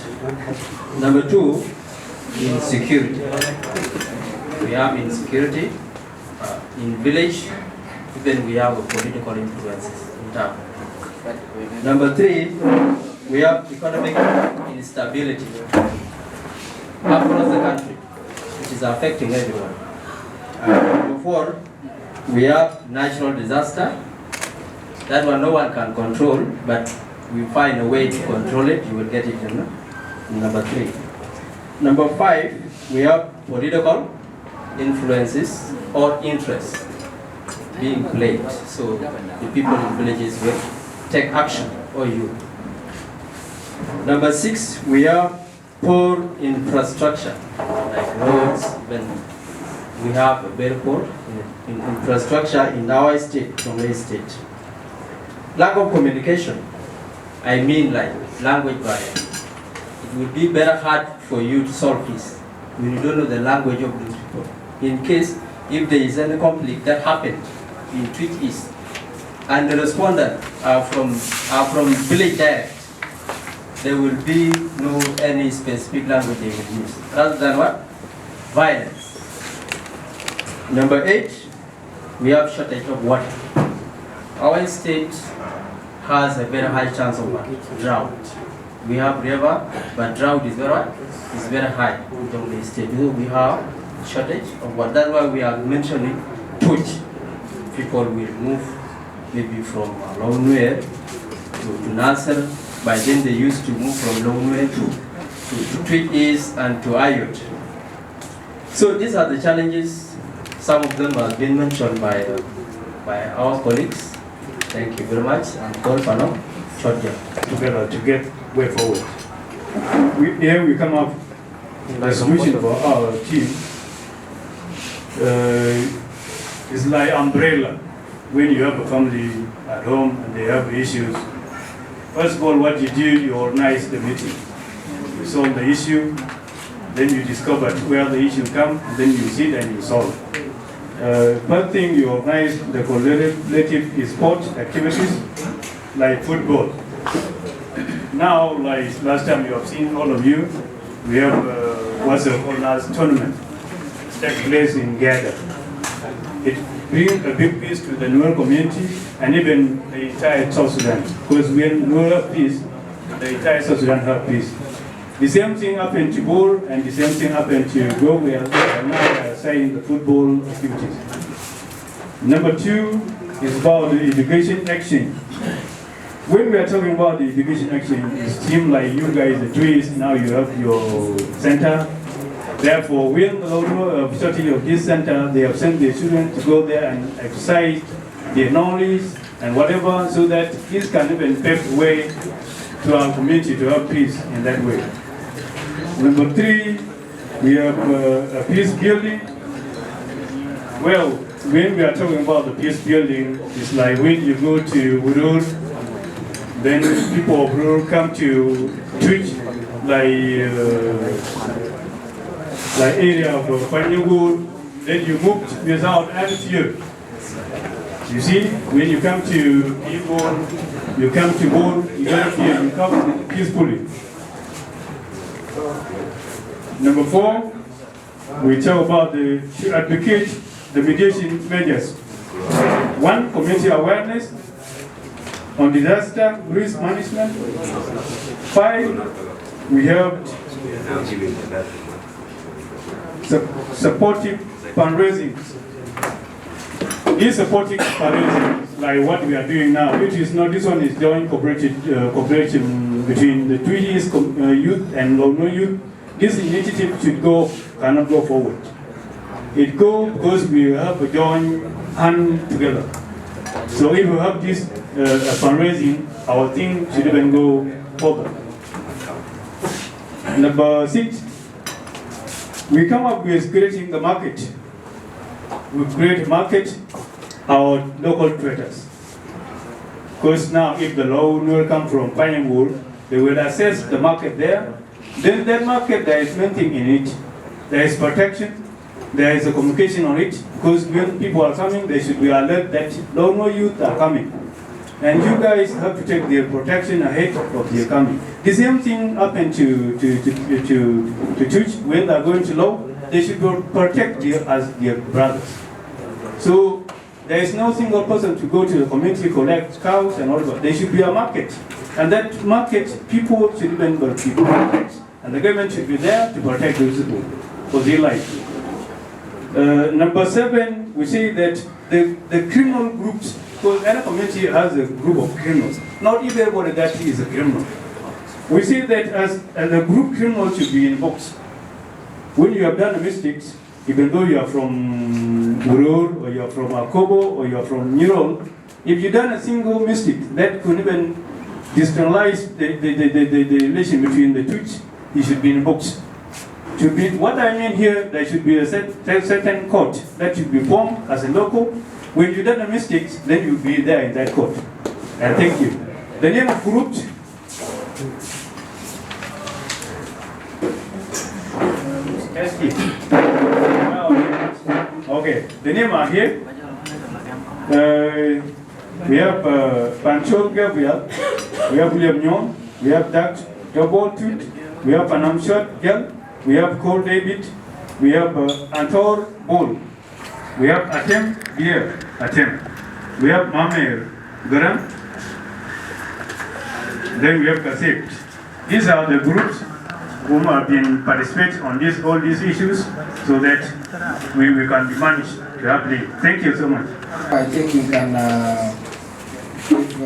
Number two, insecurity. We have insecurity in village, even we have political influences in town. Number three, we have economic instability across the country, which is affecting everyone. Number four, we have natural disaster. That one no one can control, but we find a way to control it. You will get it in number three. Number five, we have political influences or interests being played. So the people in villages will take action, or you. Number 6, we have poor infrastructure, like roads. When we have a very poor infrastructure in our state, Tongwe state. Lack of communication, I mean like language barrier. It would be very hard for you to solve this when you don't know the language of those people. In case if there is any conflict that happened in Twic East, and the respondent are from village dialect, there will be no any specific language they will use, rather than what? Violence. Number 8, we have shortage of water. Our state has a very high chance of drought. We have river, but drought is very high in the state. We have shortage of water. That's why we are mentioning Twic. People will move maybe from Nuer to Nasser. By then they used to move from Nuer to Twic East and to Ayut. So these are the challenges. Some of them have been mentioned by our colleagues. Thank you very much. And call for now, short job. Together to get way forward. Here we come up with a solution for our team. It's like umbrella. When you have a family at home and they have issues, first of all, what you do, you organize the meeting. You solve the issue, then you discover where the issue comes, and then you sit and you solve. First thing, you organize the collaborative sport activities like football. Now, like last time you have seen, all of you, we have what's called as tournament. It takes place in Gather. It brings a big peace to the Nuer community and even the entire South Sudan. Because when Nuer have peace, the entire South Sudan have peace. The same thing happened to Bor, and the same thing happened to Go, where now saying the football activities. Number 2 is about the education action. When we are talking about the education action, it seems like you guys, the trees, now you have your center. Therefore, when the facility of this center, they have sent their children to go there and exercise their knowledge and whatever, so that this can even pave the way to our community to have peace in that way. Number 3, we have a peace building. Well, when we are talking about the peace building, it's like when you go to Urur, then people of Urur come to Twic, like area of Panyagur, then you move without any fear. You see, when you come to Ibor, you come to Bor, you don't fear, you come peacefully. Number 4, we talk about to advocate the mitigation measures. 1, community awareness on disaster risk management. 5, we have supportive fundraising. This supportive fundraising, like what we are doing now, which is not, this one is joint cooperation between the Twic youth and Lono youth. This initiative cannot go forward. It goes because we have a joint hand together. So if we have this fundraising, our thing should even go further. Number 6, we come up with creating the market. We create a market, our local traders. Because now if the loan will come from Pinewood, they will assess the market there. Then that market, there is one thing in it. There is protection, there is a communication on it, because when people are coming, they should be alert that no youth are coming. And you guys have to take their protection ahead of their coming. The same thing happened to Twic. When they are going to law, they should protect as their brothers. So there is no single person to go to the community, collect cows and all that. There should be a market. And that market, people should remember people. And the government should be there to protect those people for their life. Number 7, we say that the criminal groups, because any community has a group of criminals. Not everybody that is a criminal. We say that as a group criminal should be invoked. When you have done a mistake, even though you are from Urur, or you are from Akobo, or you are from Nirol, if you've done a single mistake, that could even destabilize the relation between the Twic, he should be in books. Should be, what I mean here, there should be a certain court that should be formed as a local. When you done the mistakes, then you'll be there in that court. And thank you. The name of group. Okay, the name are here. We have Pancho Gabriel, we have William Nyon, we have Dr. Double Twic, we have Panam Shot Girl, we have Cole David, we have Antor Bull, we have Atem Bier, Atem, we have Mamer Garam, then we have Kasip. These are the groups whom have been participating on all these issues so that we can be managed to happily. Thank you so much. I think we can give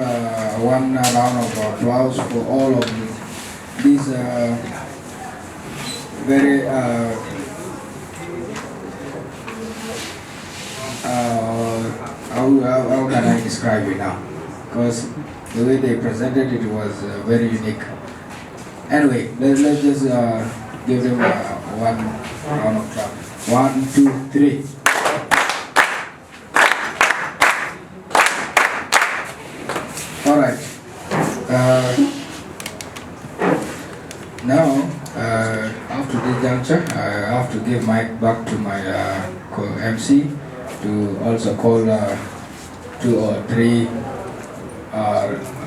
one round of applause for all of these very how can I describe it now? Because the way they presented it was very unique. Anyway, let's just give them one round of applause. 1, 2, 3. All right. Now, after this juncture, I have to give mic back to my co-MC to also call 2 or 3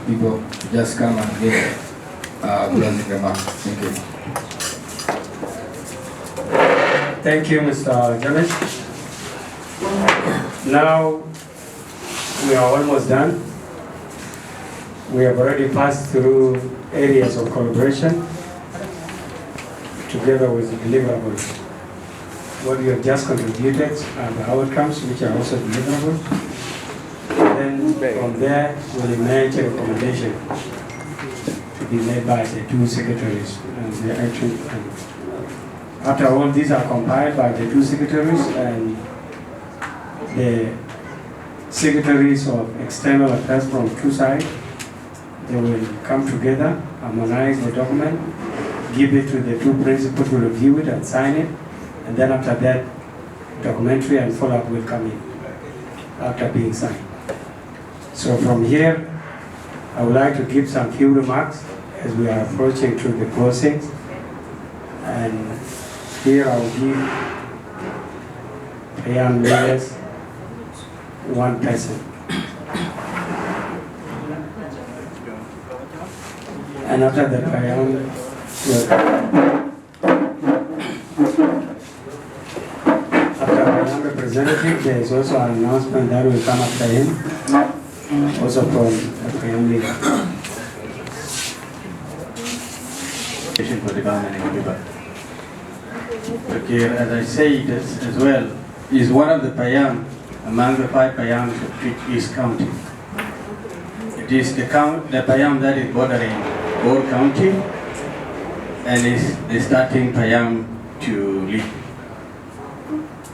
people to just come and give closing remarks. Thank you. Thank you, Mr. James. Now, we are almost done. We have already passed through areas of collaboration together with the deliverables. What we have just contributed are the outcomes, which are also deliverable. Then from there will emerge a recommendation to be made by the 2 secretaries and the action. After all these are compiled by the 2 secretaries and the secretaries of external affairs from 2 sides, they will come together, harmonize the document, give it to the 2 principals to review it and sign it, and then after that, documentary and follow-up will come in after being signed. So from here, I would like to give some few remarks as we are approaching to the closing. And here I will give Payam leaders 1 person. And after the Payam, after Payam representative, there is also an announcement that will come after him, also from the Payam leader. For the government in Cuba. Fakir, as I said as well, is one of the Payam among the 5 Payams of Twic East County. It is the Payam that is bordering Bor County and is the starting Payam to lead.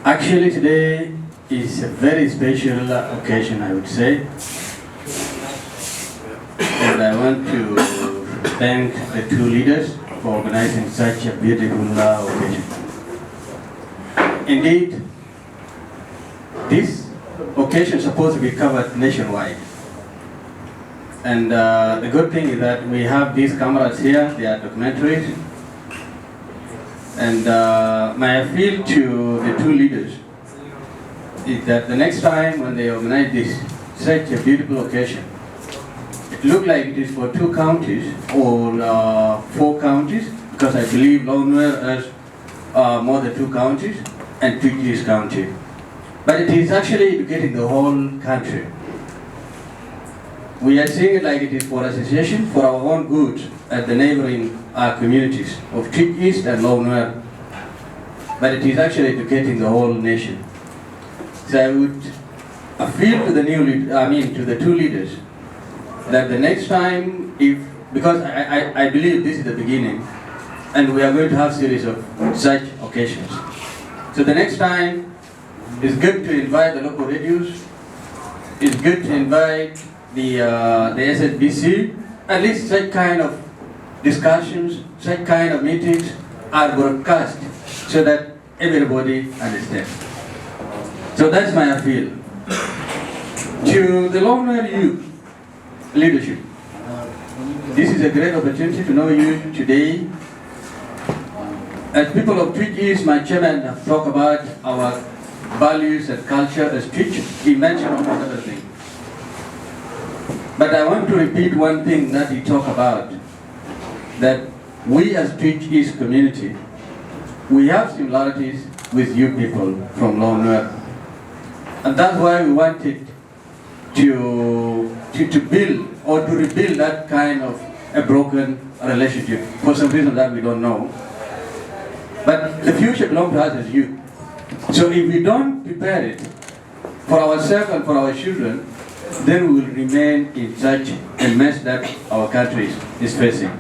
Actually, today is a very special occasion, I would say. And I want to thank the 2 leaders for organizing such a beautiful occasion. Indeed, this occasion is supposed to be covered nationwide. And the good thing is that we have these cameras here, they are documentaries. And my appeal to the 2 leaders is that the next time when they organize this, such a beautiful occasion, it looks like it is for 2 counties or 4 counties, because I believe Nuer has more than 2 counties, and Twic East County. But it is actually educating the whole country. We are seeing it like it is for association, for our own good, at the neighboring communities of Twic East and Nuer. But it is actually educating the whole nation. So I would appeal to the to the 2 leaders, that the next time, because I believe this is the beginning, and we are going to have series of such occasions. So the next time, it's good to invite the local radios, it's good to invite the SSBC, at least such kind of discussions, such kind of meetings are broadcast so that everybody understands. So that's my appeal. To the Nuer youth leadership, this is a great opportunity to know you today. As people of Twic East, my chairman have talked about our values and culture as Twic. He mentioned almost everything. But I want to repeat one thing that he talked about, that we as Twic East community, we have similarities with you people from Nuer. And that's why we wanted to build or to rebuild that kind of a broken relationship for some reason that we don't know. But the future belongs to us as youth. So if we don't prepare it for ourselves and for our children, then we will remain in such a mess that our country is facing.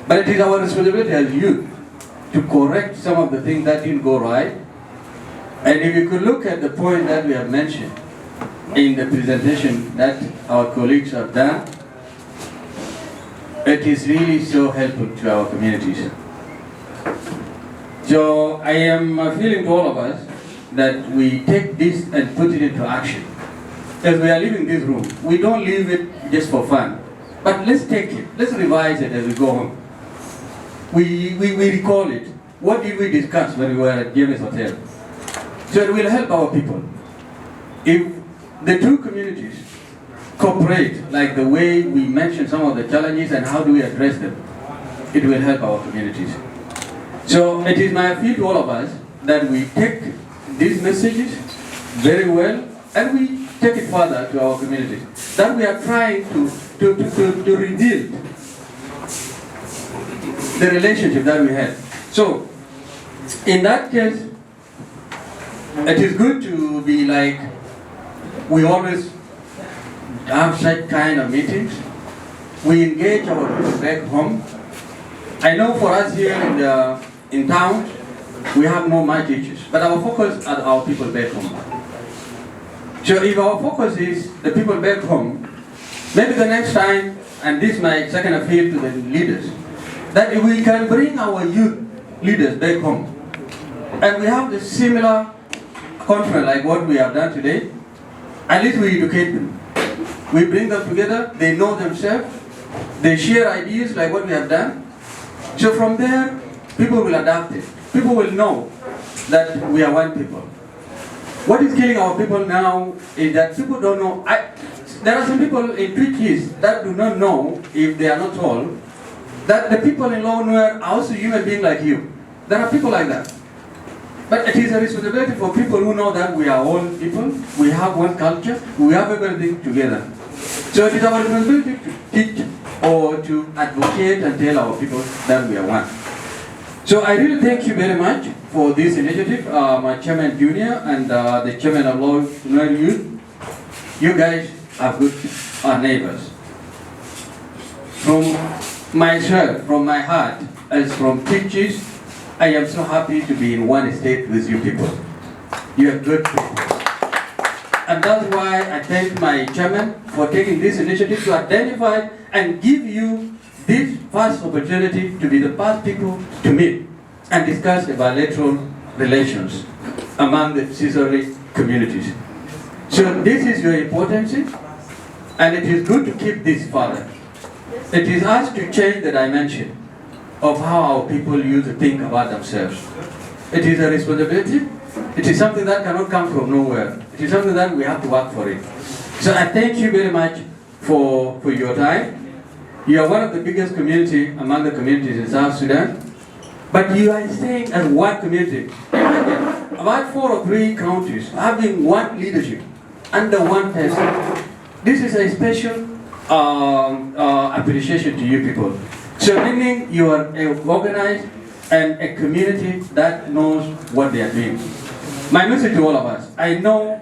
But it is our responsibility as youth to correct some of the things that didn't go right. And if you could look at the point that we have mentioned in the presentation that our colleagues have done, it is really so helpful to our communities. So I am feeling to all of us that we take this and put it into action. As we are leaving this room, we don't leave it just for fun, but let's take it, let's revise it as we go home. We recall it. What did we discuss when we were at James Hotel? So it will help our people. If the two communities cooperate like the way we mentioned some of the challenges and how do we address them, it will help our communities. So it is my appeal to all of us that we take these messages very well and we take it further to our communities. That we are trying to rebuild the relationship that we had. So in that case, it is good to be like, we always have such kind of meetings. We engage our people back home. I know for us here in town, we have no much issues, but our focus are our people back home. So if our focus is the people back home, maybe the next time, and this is my second appeal to the leaders, that if we can bring our youth leaders back home, and we have the similar conference like what we have done today, at least we educate them. We bring them together, they know themselves, they share ideas like what we have done. So from there, people will adapt it. People will know that we are one people. What is killing our people now is that people don't know. There are some people in Twic East that do not know, if they are not told, that the people in Nuer are also human beings like you. There are people like that. But it is a responsibility for people who know that we are all people, we have one culture, we have everything together. So it is our responsibility to teach or to advocate and tell our people that we are one. So I really thank you very much for this initiative, my Chairman Junior and the Chairman of Nuer Youth. You guys are good neighbors. From myself, from my heart, as from Twic East, I am so happy to be in one state with you people. You are good people. And that's why I thank my chairman for taking this initiative to identify and give you this first opportunity to be the first people to meet and discuss the bilateral relations among the Caesarea communities. So this is your importance, and it is good to keep this further. It is us to change the dimension of how our people used to think about themselves. It is a responsibility. It is something that cannot come from nowhere. It is something that we have to work for it. So I thank you very much for your time. You are one of the biggest community among the communities in South Sudan, but you are staying as one community. Imagine, about 4 or 3 counties having one leadership under one person. This is a special appreciation to you people. So meaning you are organized and a community that knows what they are doing. My message to all of us, I know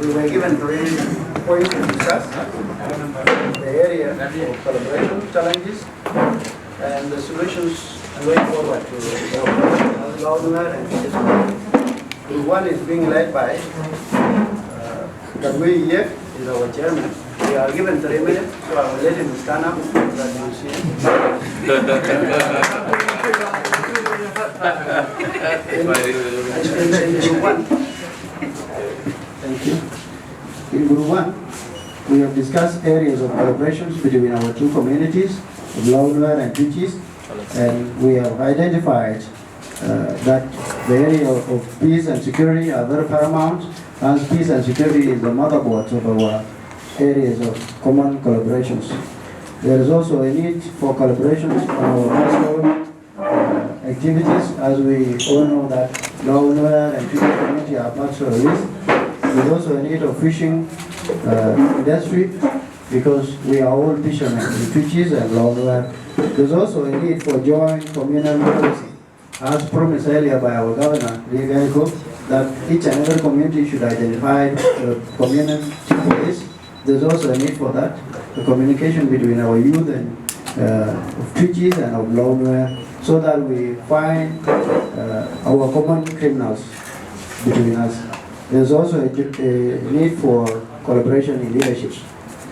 We were given 3 points to discuss: the area of collaboration challenges and the solutions way forward to Nuer and Twic. Group 1 is being led by Twic, is our chairman. We are given 3 minutes, so I will let him stand up so that you see. In Group 1. Thank you. In Group 1, we have discussed areas of collaborations between our 2 communities, Nuer and Twic, and we have identified that the area of peace and security are very paramount, as peace and security is the motherboard of our areas of common collaborations. There is also a need for collaborations on our pastoral activities, as we all know that Nuer and Twic community are pastoralists. There is also a need of fishing industry, because we are all fishermen in Twic and Nuer. There's also a need for joint communal policy, as promised earlier by our governor, that each and every community should identify the community police. There's also a need for that, the communication between our youth and of Twic and of Nuer, so that we find our common criminals between us. There's also a need for collaboration in leaderships.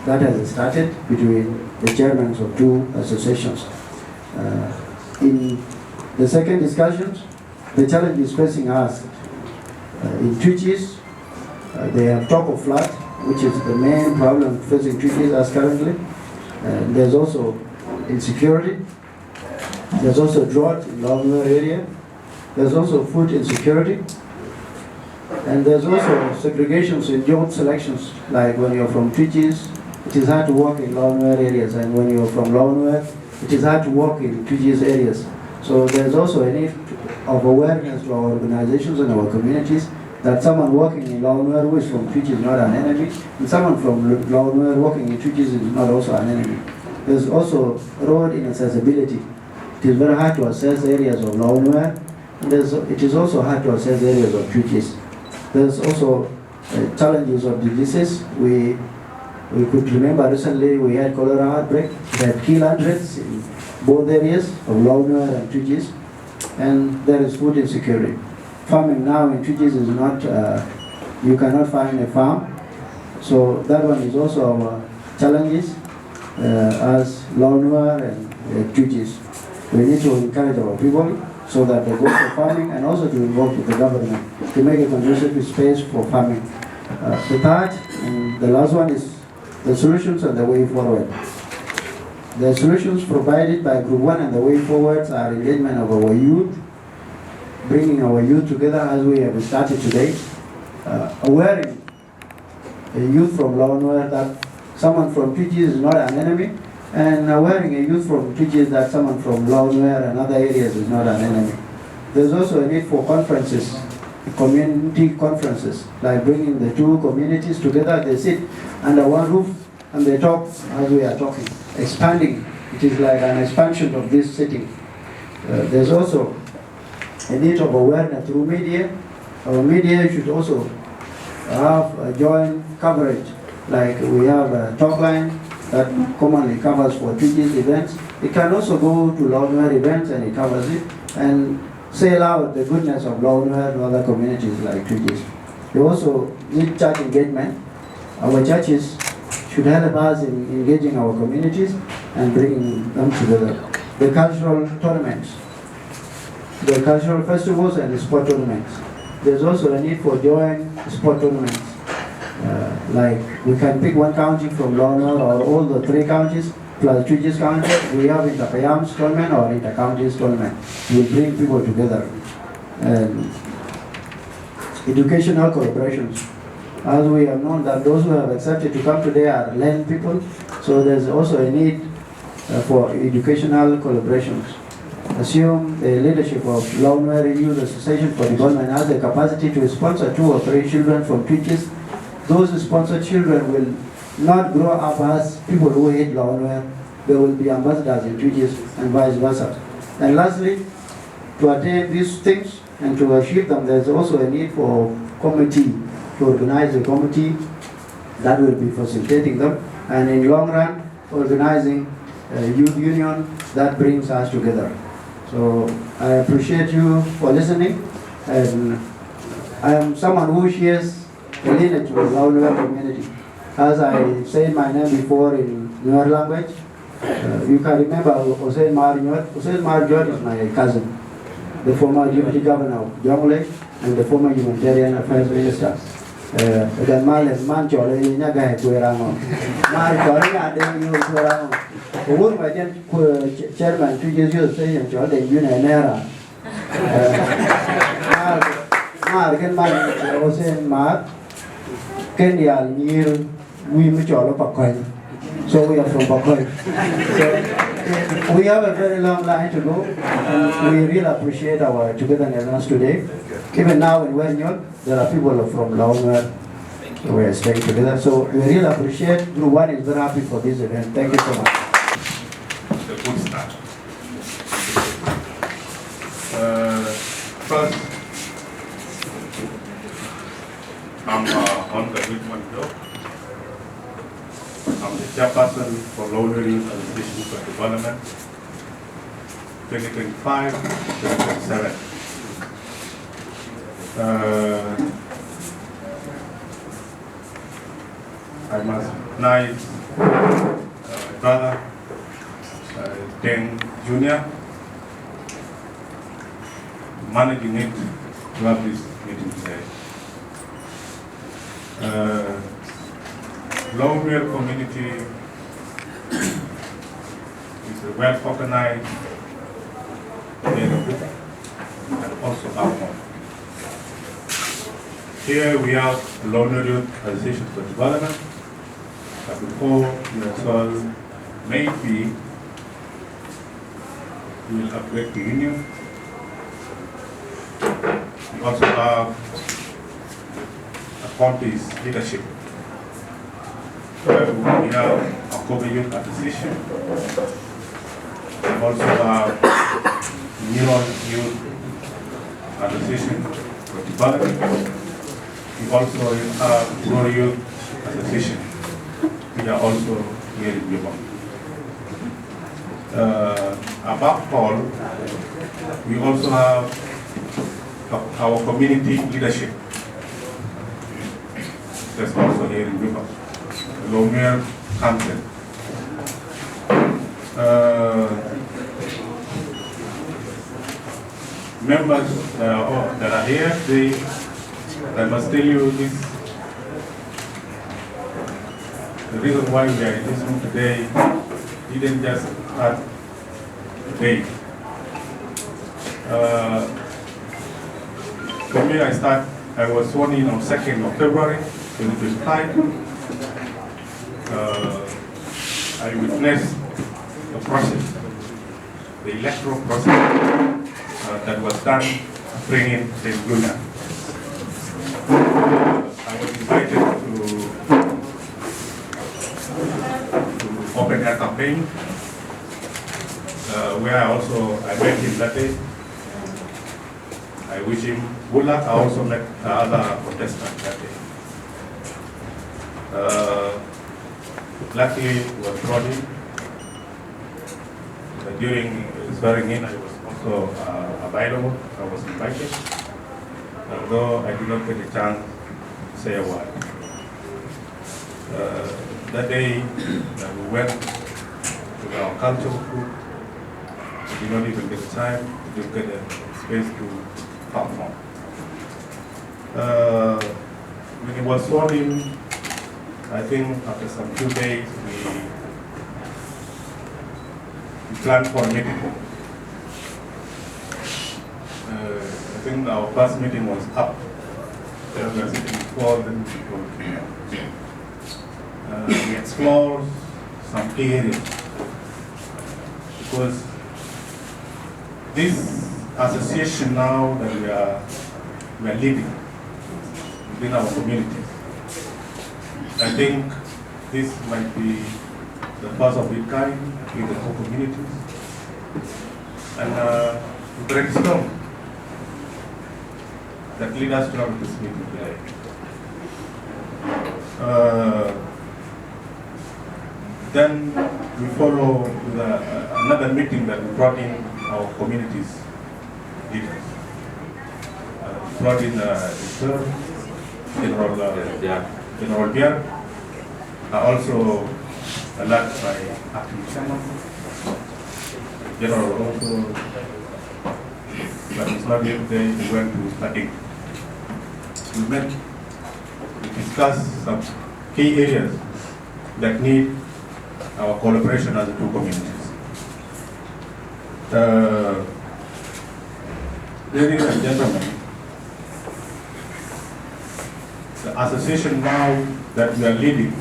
That has started between the chairmen of 2 associations. In the second discussions, the challenges facing us in Twic, they have talk of flood, which is the main problem facing Twic as currently. There's also insecurity. There's also drought in the Nuer area. There's also food insecurity. And there's also segregations in job selections, like when you're from Twic, it is hard to work in Nuer areas, and when you're from Nuer, it is hard to work in Twic areas. So there's also a need of awareness to our organizations and our communities that someone working in Nuer who is from Twic is not an enemy, and someone from Nuer working in Twic is not also an enemy. There's also road inaccessibility. It is very hard to access areas of Nuer, and it is also hard to access areas of Twic. There's also challenges of diseases. We could remember recently we had cholera outbreak that killed hundreds in both areas of Nuer and Twic, and there is food insecurity. Farming now in Twic is not, you cannot find a farm, so that one is also our challenges as Nuer and Twic. We need to encourage our people so that they go for farming, and also to involve with the government to make a conducive space for farming. The third and the last one is the solutions and the way forward. The solutions provided by Group 1 and the way forward are engagement of our youth, bringing our youth together as we have started today, awareing a youth from Nuer that someone from Twic is not an enemy, and awareing a youth from Twic that someone from Nuer and other areas is not an enemy. There's also a need for conferences, community conferences, like bringing the 2 communities together. They sit under one roof and they talk as we are talking, expanding. It is like an expansion of this setting. There's also a need of awareness through media. Our media should also have a joint coverage, like we have a Talkline that commonly covers for Twic events. It can also go to Nuer events and it covers it, and say out the goodness of Nuer and other communities like Twic. We also need church engagement. Our churches should help us in engaging our communities and bringing them together. The cultural tournaments, the cultural festivals and the sport tournaments. There's also a need for joint sport tournaments. Like we can pick one county from Nuer or all the 3 counties plus Twic county. We have inter-Payams tournament or inter-counties tournament. We bring people together. And educational collaborations. As we have known that those who have accepted to come today are learned people, so there's also a need for educational collaborations. Assume the leadership of Nuer Youth Association for Development has the capacity to sponsor 2 or 3 children from Twic. Those sponsored children will not grow up as people who hate Nuer. They will be ambassadors in Twic and vice versa. And lastly, to attain these things and to achieve them, there's also a need for committee to organize a committee that will be facilitating them, and in long run, organizing a youth union that brings us together. So I appreciate you for listening, and I am someone who shares the lineage with our Nuer community. As I said my name before in Nuer language, you can remember Hussein Marjot. Hussein Marjot is my cousin, the former deputy governor of Jonglei and the former humanitarian affairs minister. Dan Malen man chole nyaga he kuerango. Mar chole ya de yu kuerango. Ugun ma jen chairman tu yesu se yen chole de yu na nera. Mar ken man Hussein Mar ken ya nyir we mi chole Pakoy. So we are from Pakoy. So we have a very long line to go, and we really appreciate our togetherness today. Even now in Wenyot, there are people from Nuer we are staying together. So we really appreciate. Group 1 is very happy for this event. Thank you so much. It's a good start. First, I'm on the Richmond job. I'm the chairperson for Nuer Youth Association for Development 2025-2027. I must recognize my brother, Deng Jr., managing it to have this meeting today. Nuer community is a well-organized neighborhood and also outcome. Here we have the Nuer Youth Association for Development, but before we install maybe we will upgrade the union. We also have a county's leadership. We have a Kobe Youth Association. We also have Nuer Youth Association for Development. We also have Nuer Youth Association. We are also here in Juba. Above all, we also have our community leadership. That's also here in Juba. Nuer Council. Members that are here, I must tell you this. The reason why we are in this room today didn't just start today. For me, I was sworn in on 2nd of February 2025. I witnessed the process, the electoral process that was done bringing the union. I was invited to open air campaign, where I met him that day. I wish him good luck. I also met the other contestants that day. Luckily, he was brought in. During his swearing in, I was also available. I was invited, although I did not get a chance to say a word. That day, we went to our cultural group. We did not even get time to get a space to perform. When he was sworn in, I think after some few days, we planned for a meeting. I think our first meeting was up. We were sitting before, then we explored some key areas. Because this association now that we are leading within our community, I think this might be the first of its kind in the whole communities. And we brainstorm that lead us to have this meeting today. Then we follow with another meeting that we brought in our communities leaders. Brought in General Biar, also led by acting chairman. General also, but it's not here today, we went to study. We met, we discussed some key areas that need our collaboration as the two communities. Ladies and gentlemen, the association now that we are leading,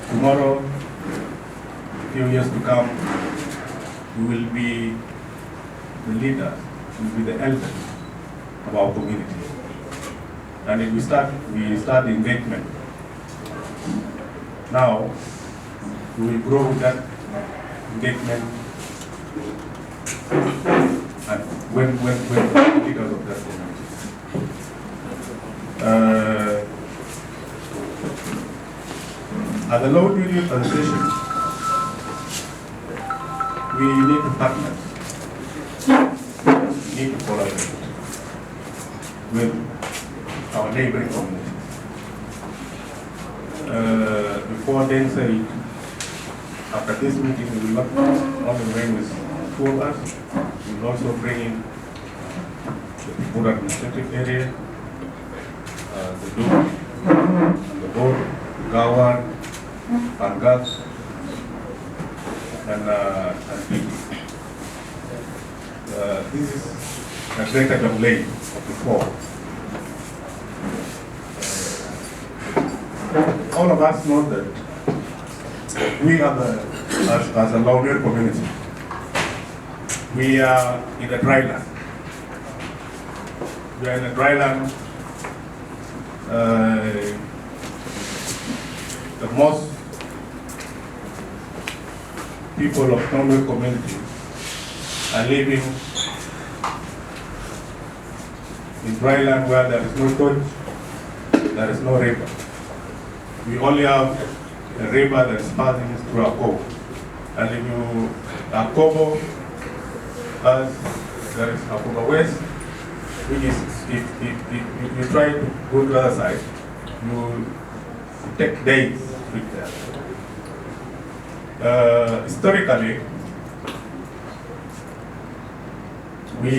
tomorrow, few years to come, we will be the leaders, we will be the elders of our community. And if we start the engagement. Now, we will grow with that engagement and when the leaders of that community. At the Low Union Association, we need to partner, we need to collaborate with our neighboring communities. Before then say, after this meeting we will not only bring with two of us, we will also bring in the people administrative area, the Duke, and the board, Gawar, Pangas, and people. This is a greater complaint of before. All of us know that we are as a Nuer community, we are in a dry land. We are in a dry land. The most people of Nuer community are living in dry land where there is no church, there is no river. We only have a river that is passing through Akobo. And if you, Akobo, there is Akobo West, which is, if you try to go to the other side, you take days to reach there. Historically, we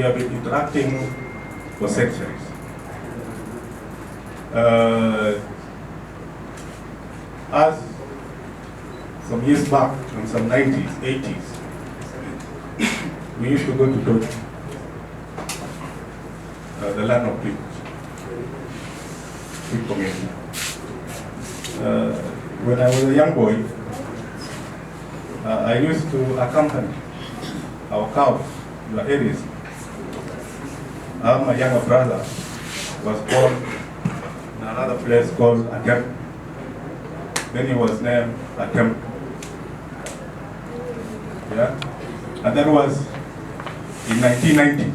have been interacting for centuries. As some years back, in some 90s, 80s, we used to go to Twic, the land of Twic community. When I was a young boy, I used to accompany our cows to the areas. My younger brother was born in another place called Atem. Then he was named Atem. Yeah? And that was in 1990.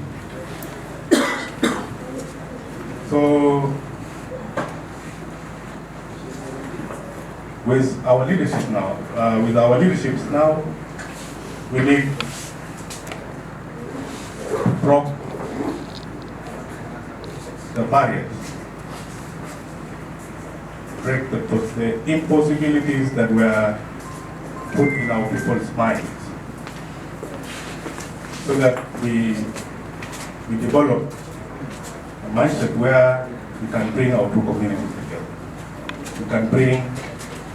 So, with our leadership now, we need to drop the barriers, break the impossibilities that were put in our people's minds, so that we develop a mindset where we can bring our two communities together. We can bring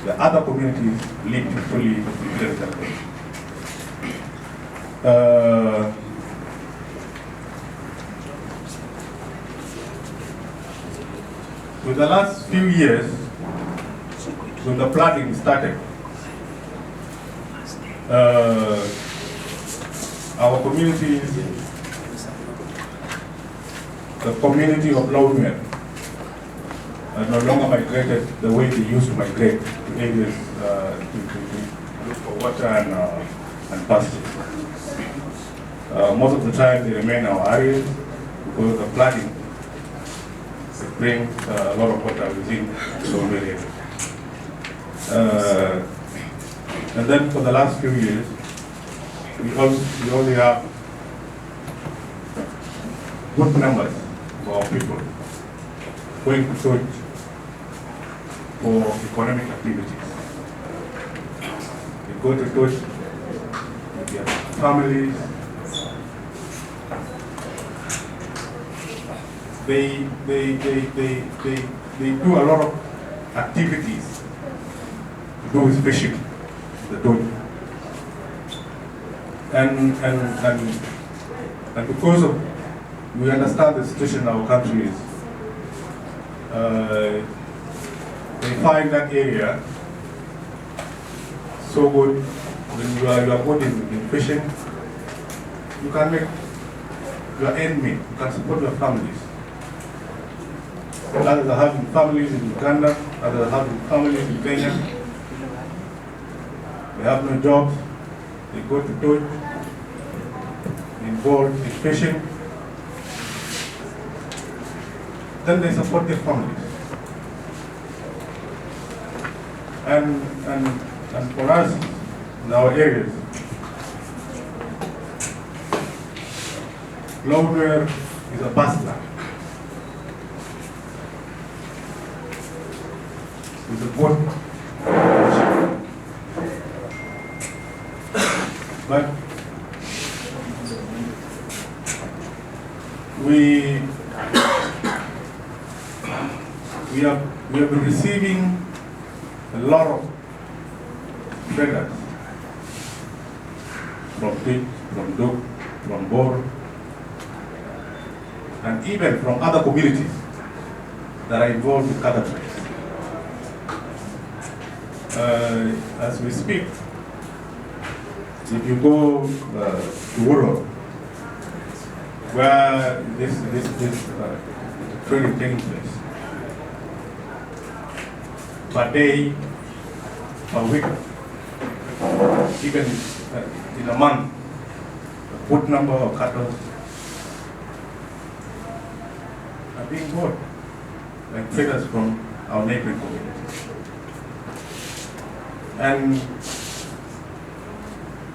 the other communities live peacefully together. With the last few years, when the flooding started, our communities, the community of Nuer, no longer migrated the way they used to migrate to areas to look for water and pastures. Most of the time they remain in our areas because the flooding bring a lot of water within the Nuer area. And then for the last few years, we only have good numbers of our people going to church for economic activities. They go to church with their families. They do a lot of activities to do with fishing, the church. And because of, we understand the situation in our country is, they find that area so good. When you are good in fishing, you can make your end meet, you can support your families. Others are having families in Uganda, others are having families in Kenya. They have no jobs, they go to church, involved in fishing, then they support their families. And for us, in our areas, Nuer is a bustler. With the boat, but we have been receiving a lot of traders from Twic, from Duk, from Bor, and even from other communities that are involved with cattle trade. As we speak, if you go to Wuro, where this trading taking place, per day, per week, even in a month, a good number of cattle are being bought, like traders from our neighboring communities. And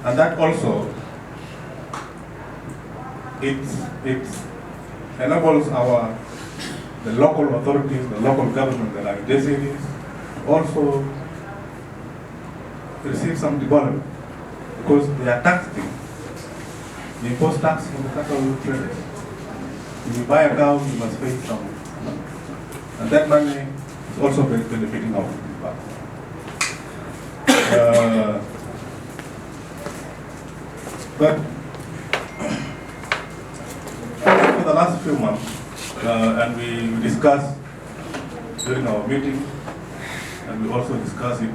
that also, it enables the local authorities, the local government that are in these areas, also receive some development, because they are taxing. They impose tax on the cattle traders. If you buy a cow, you must pay some. And that money is also benefiting our people. But for the last few months, and we discussed during our meeting, and we also discussed it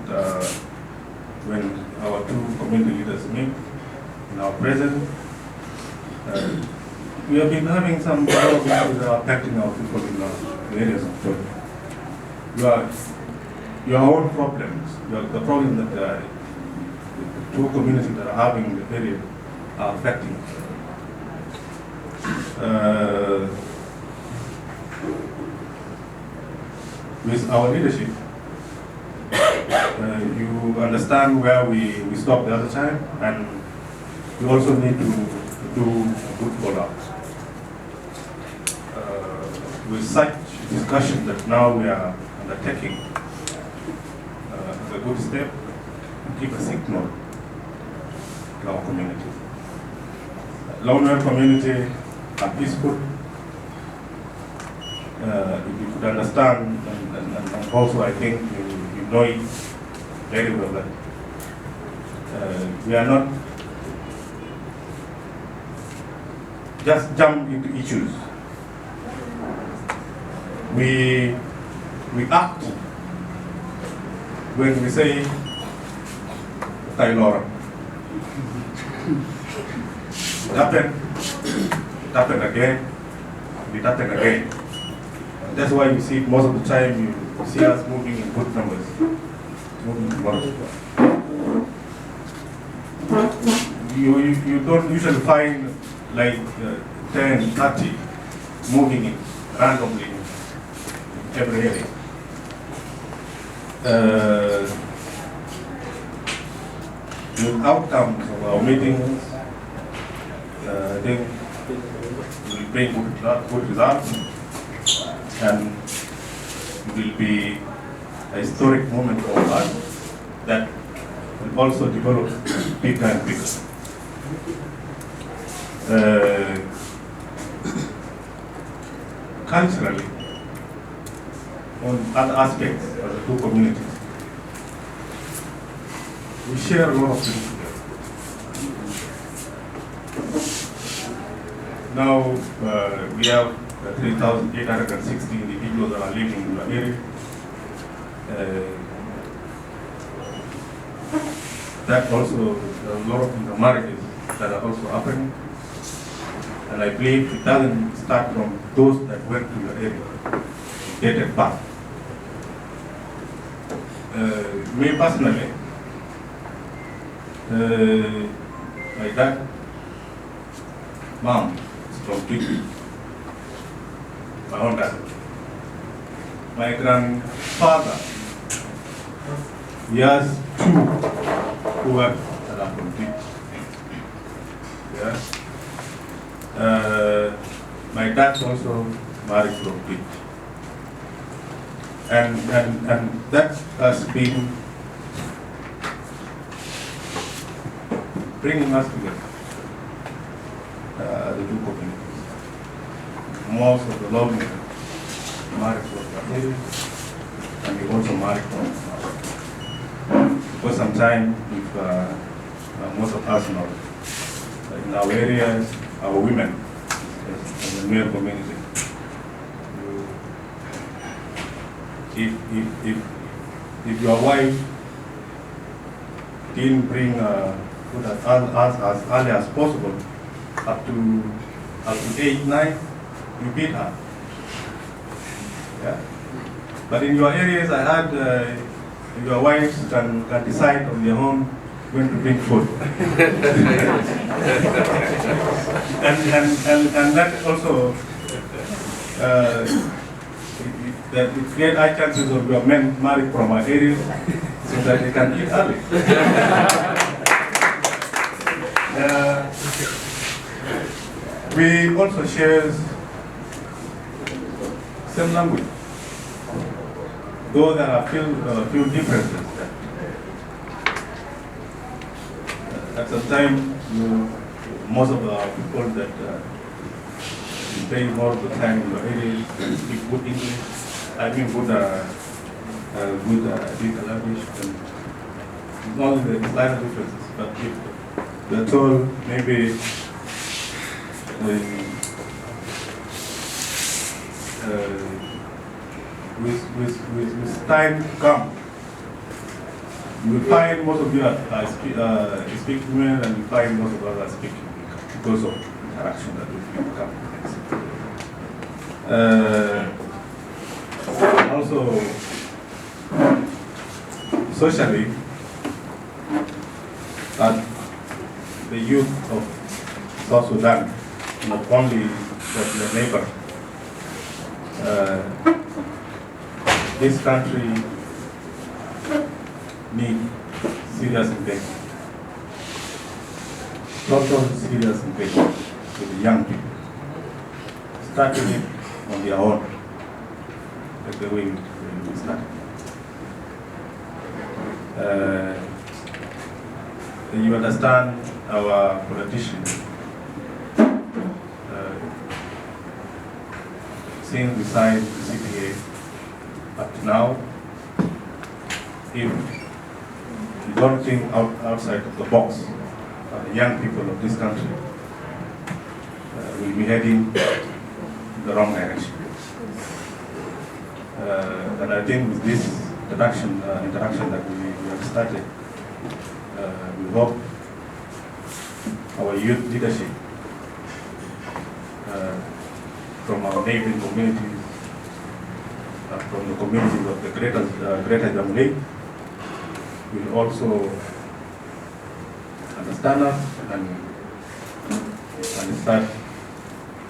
when our two community leaders meet in our presence. We have been having some issues that are affecting our people in the areas of Twic. Your own problems, the problem that the two communities that are having in the area are affecting. With our leadership, you understand where we stopped the other time, and we also need to do a good follow-up. With such discussion that now we are undertaking, as a good step to give a signal to our community. Nuer community are peaceful. If you could understand, and also I think you know it very well, that we are not just jump into issues. We act when we say Taylor. It happened again, it happened again. That's why you see most of the time you see us moving in good numbers. Moving tomorrow. You don't usually find like 10, 30 moving in randomly every area. The outcomes of our meetings, I think, will bring good results, and will be a historic moment for us that will also develop bigger and bigger. Culturally, on other aspects of the two communities, we share a lot of things together. Now we have 3,860 individuals that are living in the area. That also, there are a lot of intermarriages that are also happening. And I believe it doesn't start from those that went to your area, get it back. Me personally, my dad, mom is from Twic, my own dad. My grandfather, he has two who are from Twic. Yeah. My dad also married from Twic. And that has been bringing us together, the two communities. Most of the lawmen married from Brazil, and we also married from because sometimes if most of us know, in our areas, our women, in the Nuer community, if your wife didn't bring food as early as possible, up to 8, 9, you beat her. Yeah. But in your areas, I heard your wives can decide on their own when to bring food. and that also that it creates high chances of your men married from our area so that they can eat early. We also share same language, though there are few differences. At some time, most of the people that stay more of the time in the area speak good English. I mean good digital language. And not only the minor differences, but if they're told maybe with time to come, you will find most of you are speak Nuer, and you find most of us are speaking because of interaction that will become also socially, that the youth of South Sudan, not only the neighbor, this country need serious investment, total serious investment with the young people, starting it on their own, like the way we started. You understand our politicians, since we signed the CPA up to now, if you don't think outside of the box, the young people of this country will be heading the wrong direction. And I think with this interaction that we have started, we hope our youth leadership from our neighboring communities, from the communities of the greater Jamhuri, will also understand us and start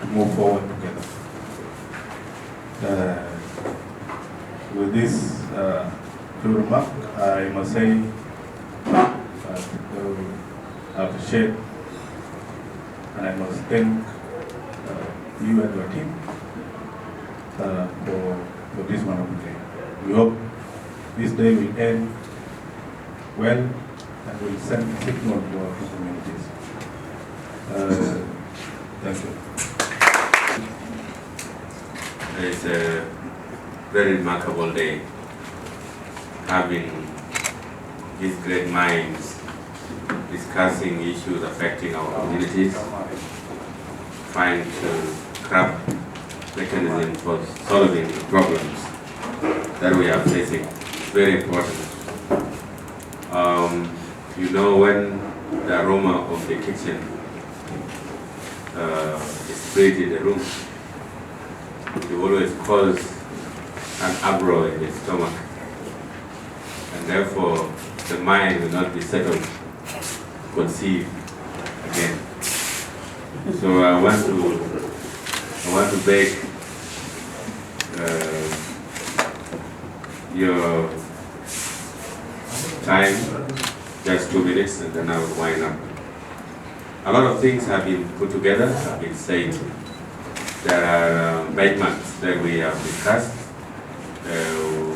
to move forward together. with this few remark, I must say I appreciate and I must thank you and your team for this wonderful day. We hope this day will end well and will send a signal to our two communities. Thank you. It's a very remarkable day, having these great minds discussing issues affecting our communities, trying to craft mechanisms for solving the problems that we are facing. It's very important. You know, when the aroma of the kitchen is spread in the room, it always causes an uproar in the stomach, and therefore the mind will not be settled to conceive again. So I want to beg your time, just 2 minutes, and then I will wind up. A lot of things have been put together, have been said. There are benchmarks that we have discussed.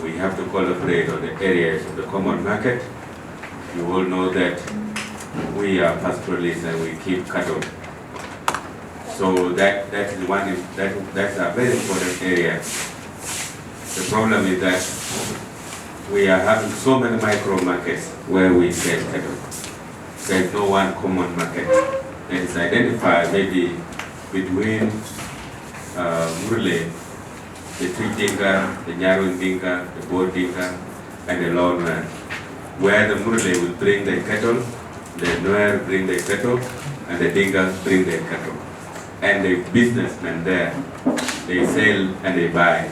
We have to collaborate on the areas of the common market. You all know that we are pastoralists and we keep cattle. So that's a very important area. The problem is that we are having so many micro markets where we sell cattle. There is no one common market. It is identified maybe between Murle, the Twic Dinka, the Nyarwin Dinka, the Boer Dinka, and the Nuer, where the Murle will bring their cattle, the Nuer bring their cattle, and the Dinka bring their cattle. And the businessmen there, they sell and they buy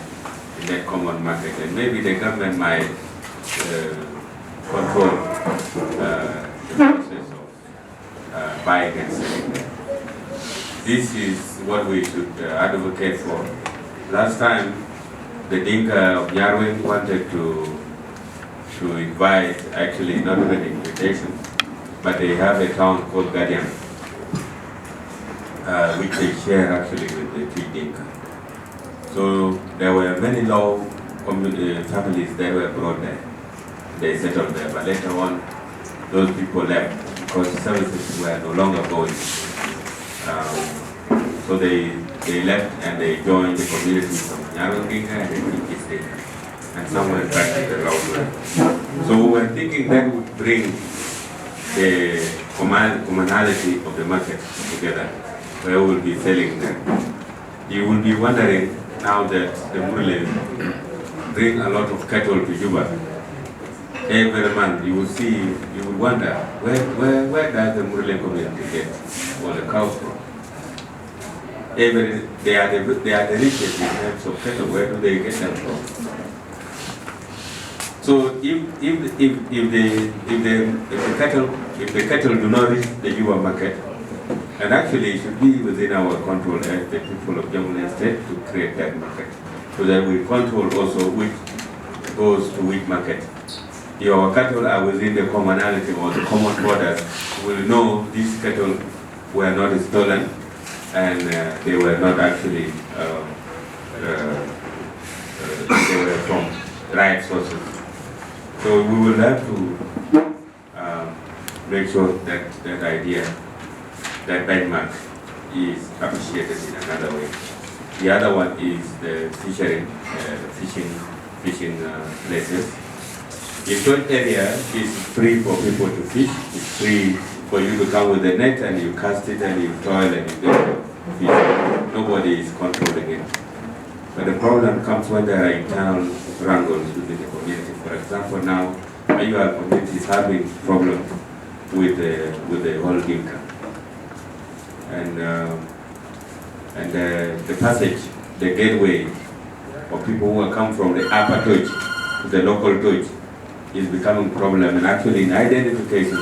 in that common market. And maybe the government might control the process of buying and selling there. This is what we should advocate for. Last time, the Dinka of Nyarwin wanted to invite, actually not even invitation, but they have a town called Guardian, which they share actually with the Twic Dinka. So there were many low families that were brought there. They settled there, but later on, those people left because services were no longer going. So they left and they joined the communities of Nyarwin Dinka and the Twic Dinka, and some went back to the Lord. So we were thinking that would bring the commonality of the market together, where we will be selling them. You will be wondering now that the Murle bring a lot of cattle to Juba. Every month you will see, you will wonder, where does the Murle community get all the cows from? They are the richest in terms of cattle. Where do they get them from? So if the cattle do not reach the Juba market, and actually it should be within our control as the people of Jamhuri State to create that market, so that we control also which goes to which market. If our cattle are within the commonality or the common borders, we'll know these cattle were not stolen and they were not actually they were from right sources. So we will have to make sure that that idea, that benchmark, is appreciated in another way. The other one is the fishing places. The third area is free for people to fish. It's free for you to come with the net and you cast it and you toil and you get the fish. Nobody is controlling it. But the problem comes when there are internal wrangles within the community. For example, now our community is having problems with the whole Dinka. And the passage, the gateway of people who come from the upper Twic to the local Twic is becoming a problem. And actually in identification,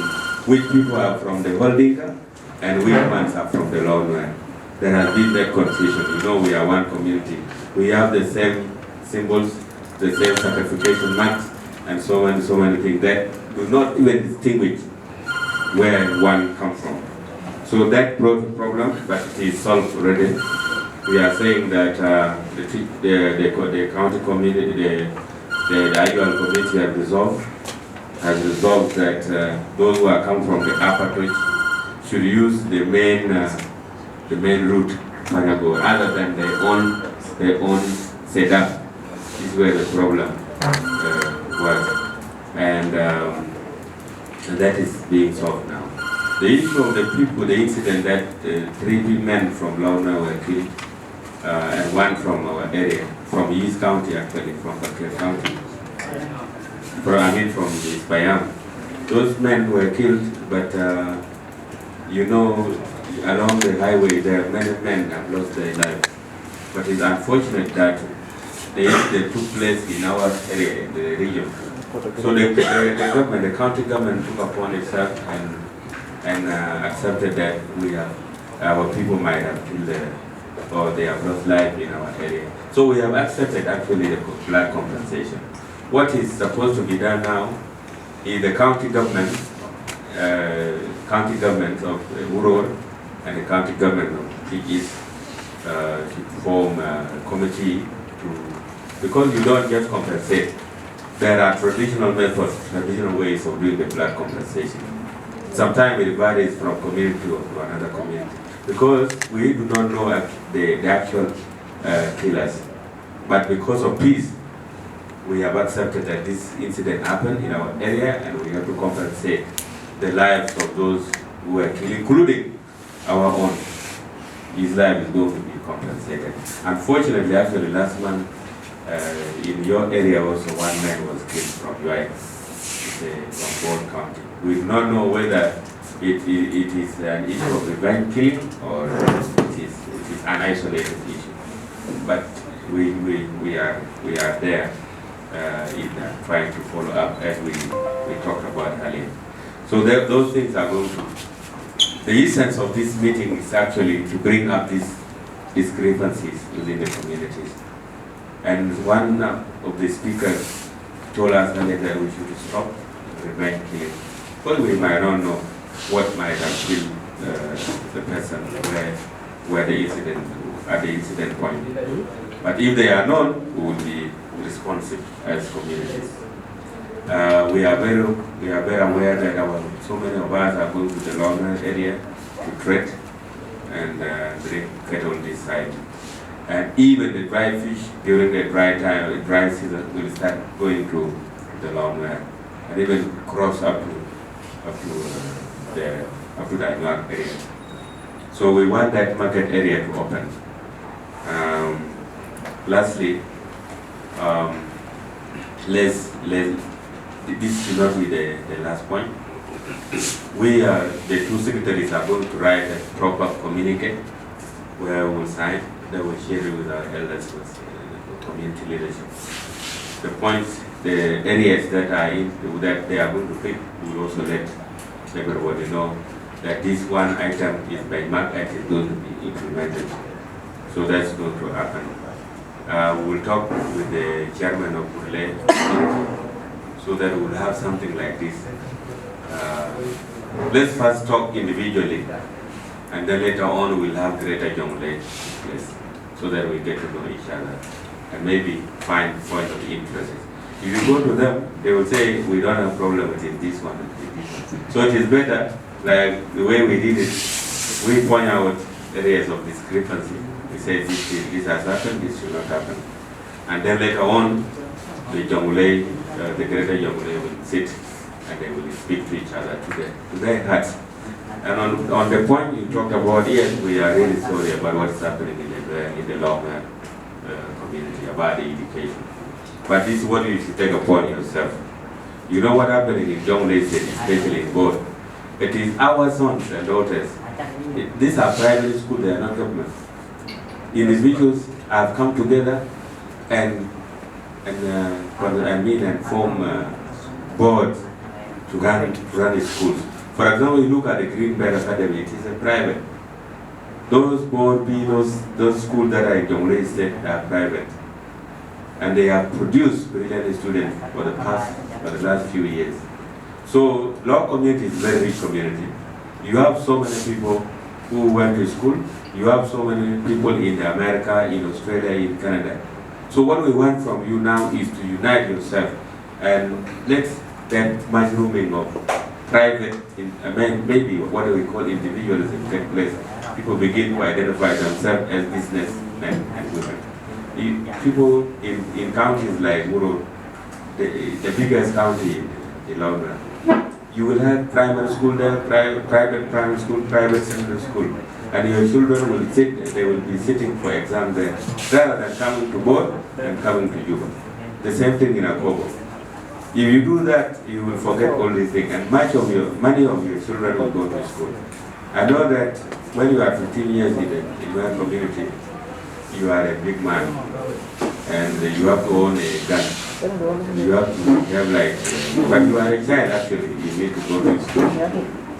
which people are from the whole Dinka and which ones are from the Nuer. There has been that confusion. You know, we are one community. We have the same symbols, the same certification marks, and so many things that do not even distinguish where one comes from. So that brought a problem, but it is solved already. We are saying that the county committee, the annual committee has resolved that those who are come from the upper Twic should use the main route, Manago, other than their own setup. This is where the problem was, and that is being solved now. The issue of the incident that 3 men from Launa were killed, and one from our area, from East County actually, from Bakir County, from the Bayam. Those men were killed, but along the highway there, many men have lost their lives. But it's unfortunate that the incident took place in our area, in the region. So the county government took upon itself and accepted that our people might have killed or they have lost life in our area. So we have accepted actually the blood compensation. What is supposed to be done now is the county government of Uror and the county government of Tigis to form a committee because you don't just compensate. There are traditional methods, traditional ways of doing the blood compensation. Sometimes it varies from community to another community because we do not know the actual killers. But because of peace, we have accepted that this incident happened in our area and we have to compensate the lives of those who were killed, including our own. His life is going to be compensated. Unfortunately, actually last month, in your area also one man was killed from Twic, from Board County. We do not know whether it is an issue of revenge killing or it is an isolated issue. But we are there in trying to follow up as we talked about earlier. So those things are going to. The essence of this meeting is actually to bring up these discrepancies within the communities. And one of the speakers told us earlier that we should stop revenge killing. But we might not know what might have killed the person where the incident, at the incident point. But if they are known, we will be responsive as communities. We are very aware that so many of us are going to the London area to trade and bring cattle this side. And even the dry fish during the dry time, the dry season, will start going to the London and even cross up to the Anuak area. So we want that market area to open. Lastly, this should not be the last point. We, the two secretaries, are going to write a proper communique where we will sign, that we will share it with our elders, with the community leadership. The points, the areas that are that they are going to pick, we will also let everybody know that this one item is by mark and is going to be implemented. So that's going to happen. We will talk with the chairman of Burle so that we will have something like this. Let's first talk individually, and then later on we'll have greater Jonglei place so that we get to know each other and maybe find points of interest. If you go to them, they will say, we don't have a problem with this one. So it is better, like the way we did it, we point out areas of discrepancy. We say this has happened, this should not happen. And then later on, the Jonglei, the greater Jonglei will sit and they will speak to each other to their hearts. And on the point you talked about, yes, we are really sorry about what's happening in the Loma community, about the education. But this is what you should take upon yourself. You know what happening in Jonglei State, especially in both. It is our sons and daughters. These are private schools, they are not government. Individuals have come together and form boards to run the schools. For example, you look at the Green Belt Academy, it is a private. Those board B, those schools that are in Jonglei State are private. and they have produced brilliant students for the last few years. So Law community is a very rich community. You have so many people who went to school. You have so many people in America, in Australia, in Canada. So what we want from you now is to unite yourself and let that mushrooming of private, maybe what we call individualism take place. People begin to identify themselves as businessmen and women. People in counties like Muro, the biggest county in London, you will have primary school there, private primary school, private secondary school, and your children will they will be sitting for exam there, rather than coming to board and coming to Juba. The same thing in Akobo. If you do that, you will forget all these things, and many of your children will go to school. I know that when you are 15 years in your community, you are a big man, and you have to own a gun. You have to have but you are a child actually, you need to go to school.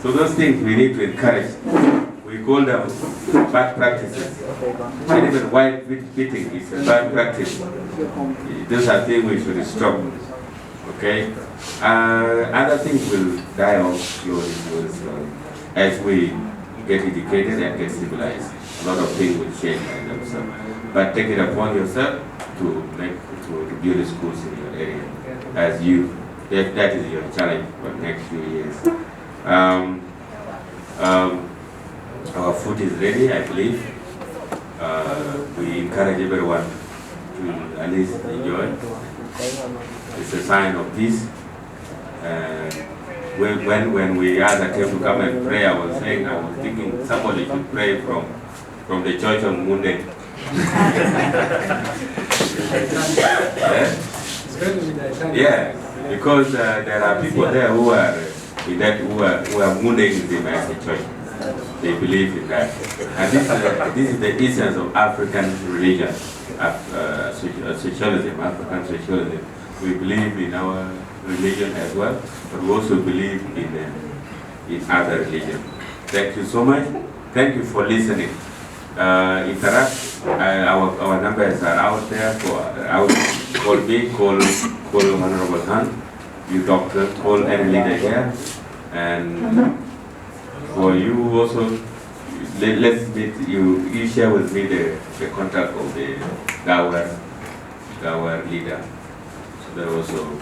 So those things we need to encourage. We call them bad practices. And even white beating is a bad practice. Those are things we should stop. Okay? Other things will die off slowly. As we get educated and get civilized, a lot of things will change by themselves. But take it upon yourself to build schools in your area. As that is your challenge for the next few years. Our food is ready, I believe. We encourage everyone to at least enjoy. It's a sign of peace. When we asked them to come and pray, I was thinking somebody should pray from the church of Munde. Yeah, because there are people there who are Mundeism as a church. They believe in that. And this is the essence of African religion, socialism, African socialism. We believe in our religion as well, but we also believe in other religions. Thank you so much. Thank you for listening. Interact. Our numbers are out there. Call me, call Honorable Han, you doctor, call any leader here. And for you also, let's meet you share with me the contact of the Gawar leader. So there also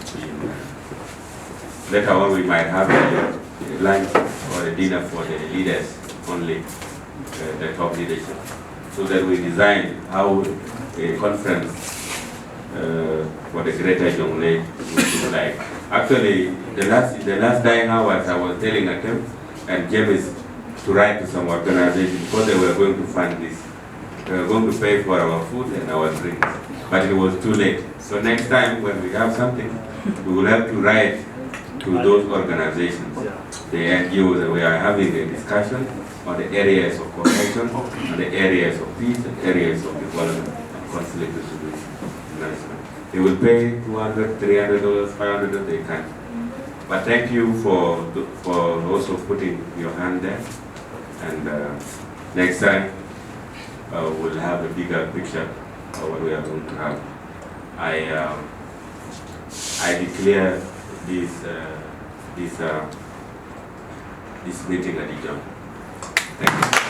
later on we might have a lunch or a dinner for the leaders only, the top leadership, so that we design how a conference for the greater Jonglei would be like. Actually, the last dying hours I was telling them and James to write to some organization because they were going to fund this. They were going to pay for our food and our drinks, but it was too late. So next time when we have something, we will have to write to those organizations, the NGOs, and we are having a discussion on the areas of cooperation, on the areas of peace, and areas of development and conflict resolution management. They will pay $200, $300, $500 they can. But thank you for also putting your hand there. And next time we'll have a bigger picture of what we are going to have. I declare this meeting adjourned. Thank you.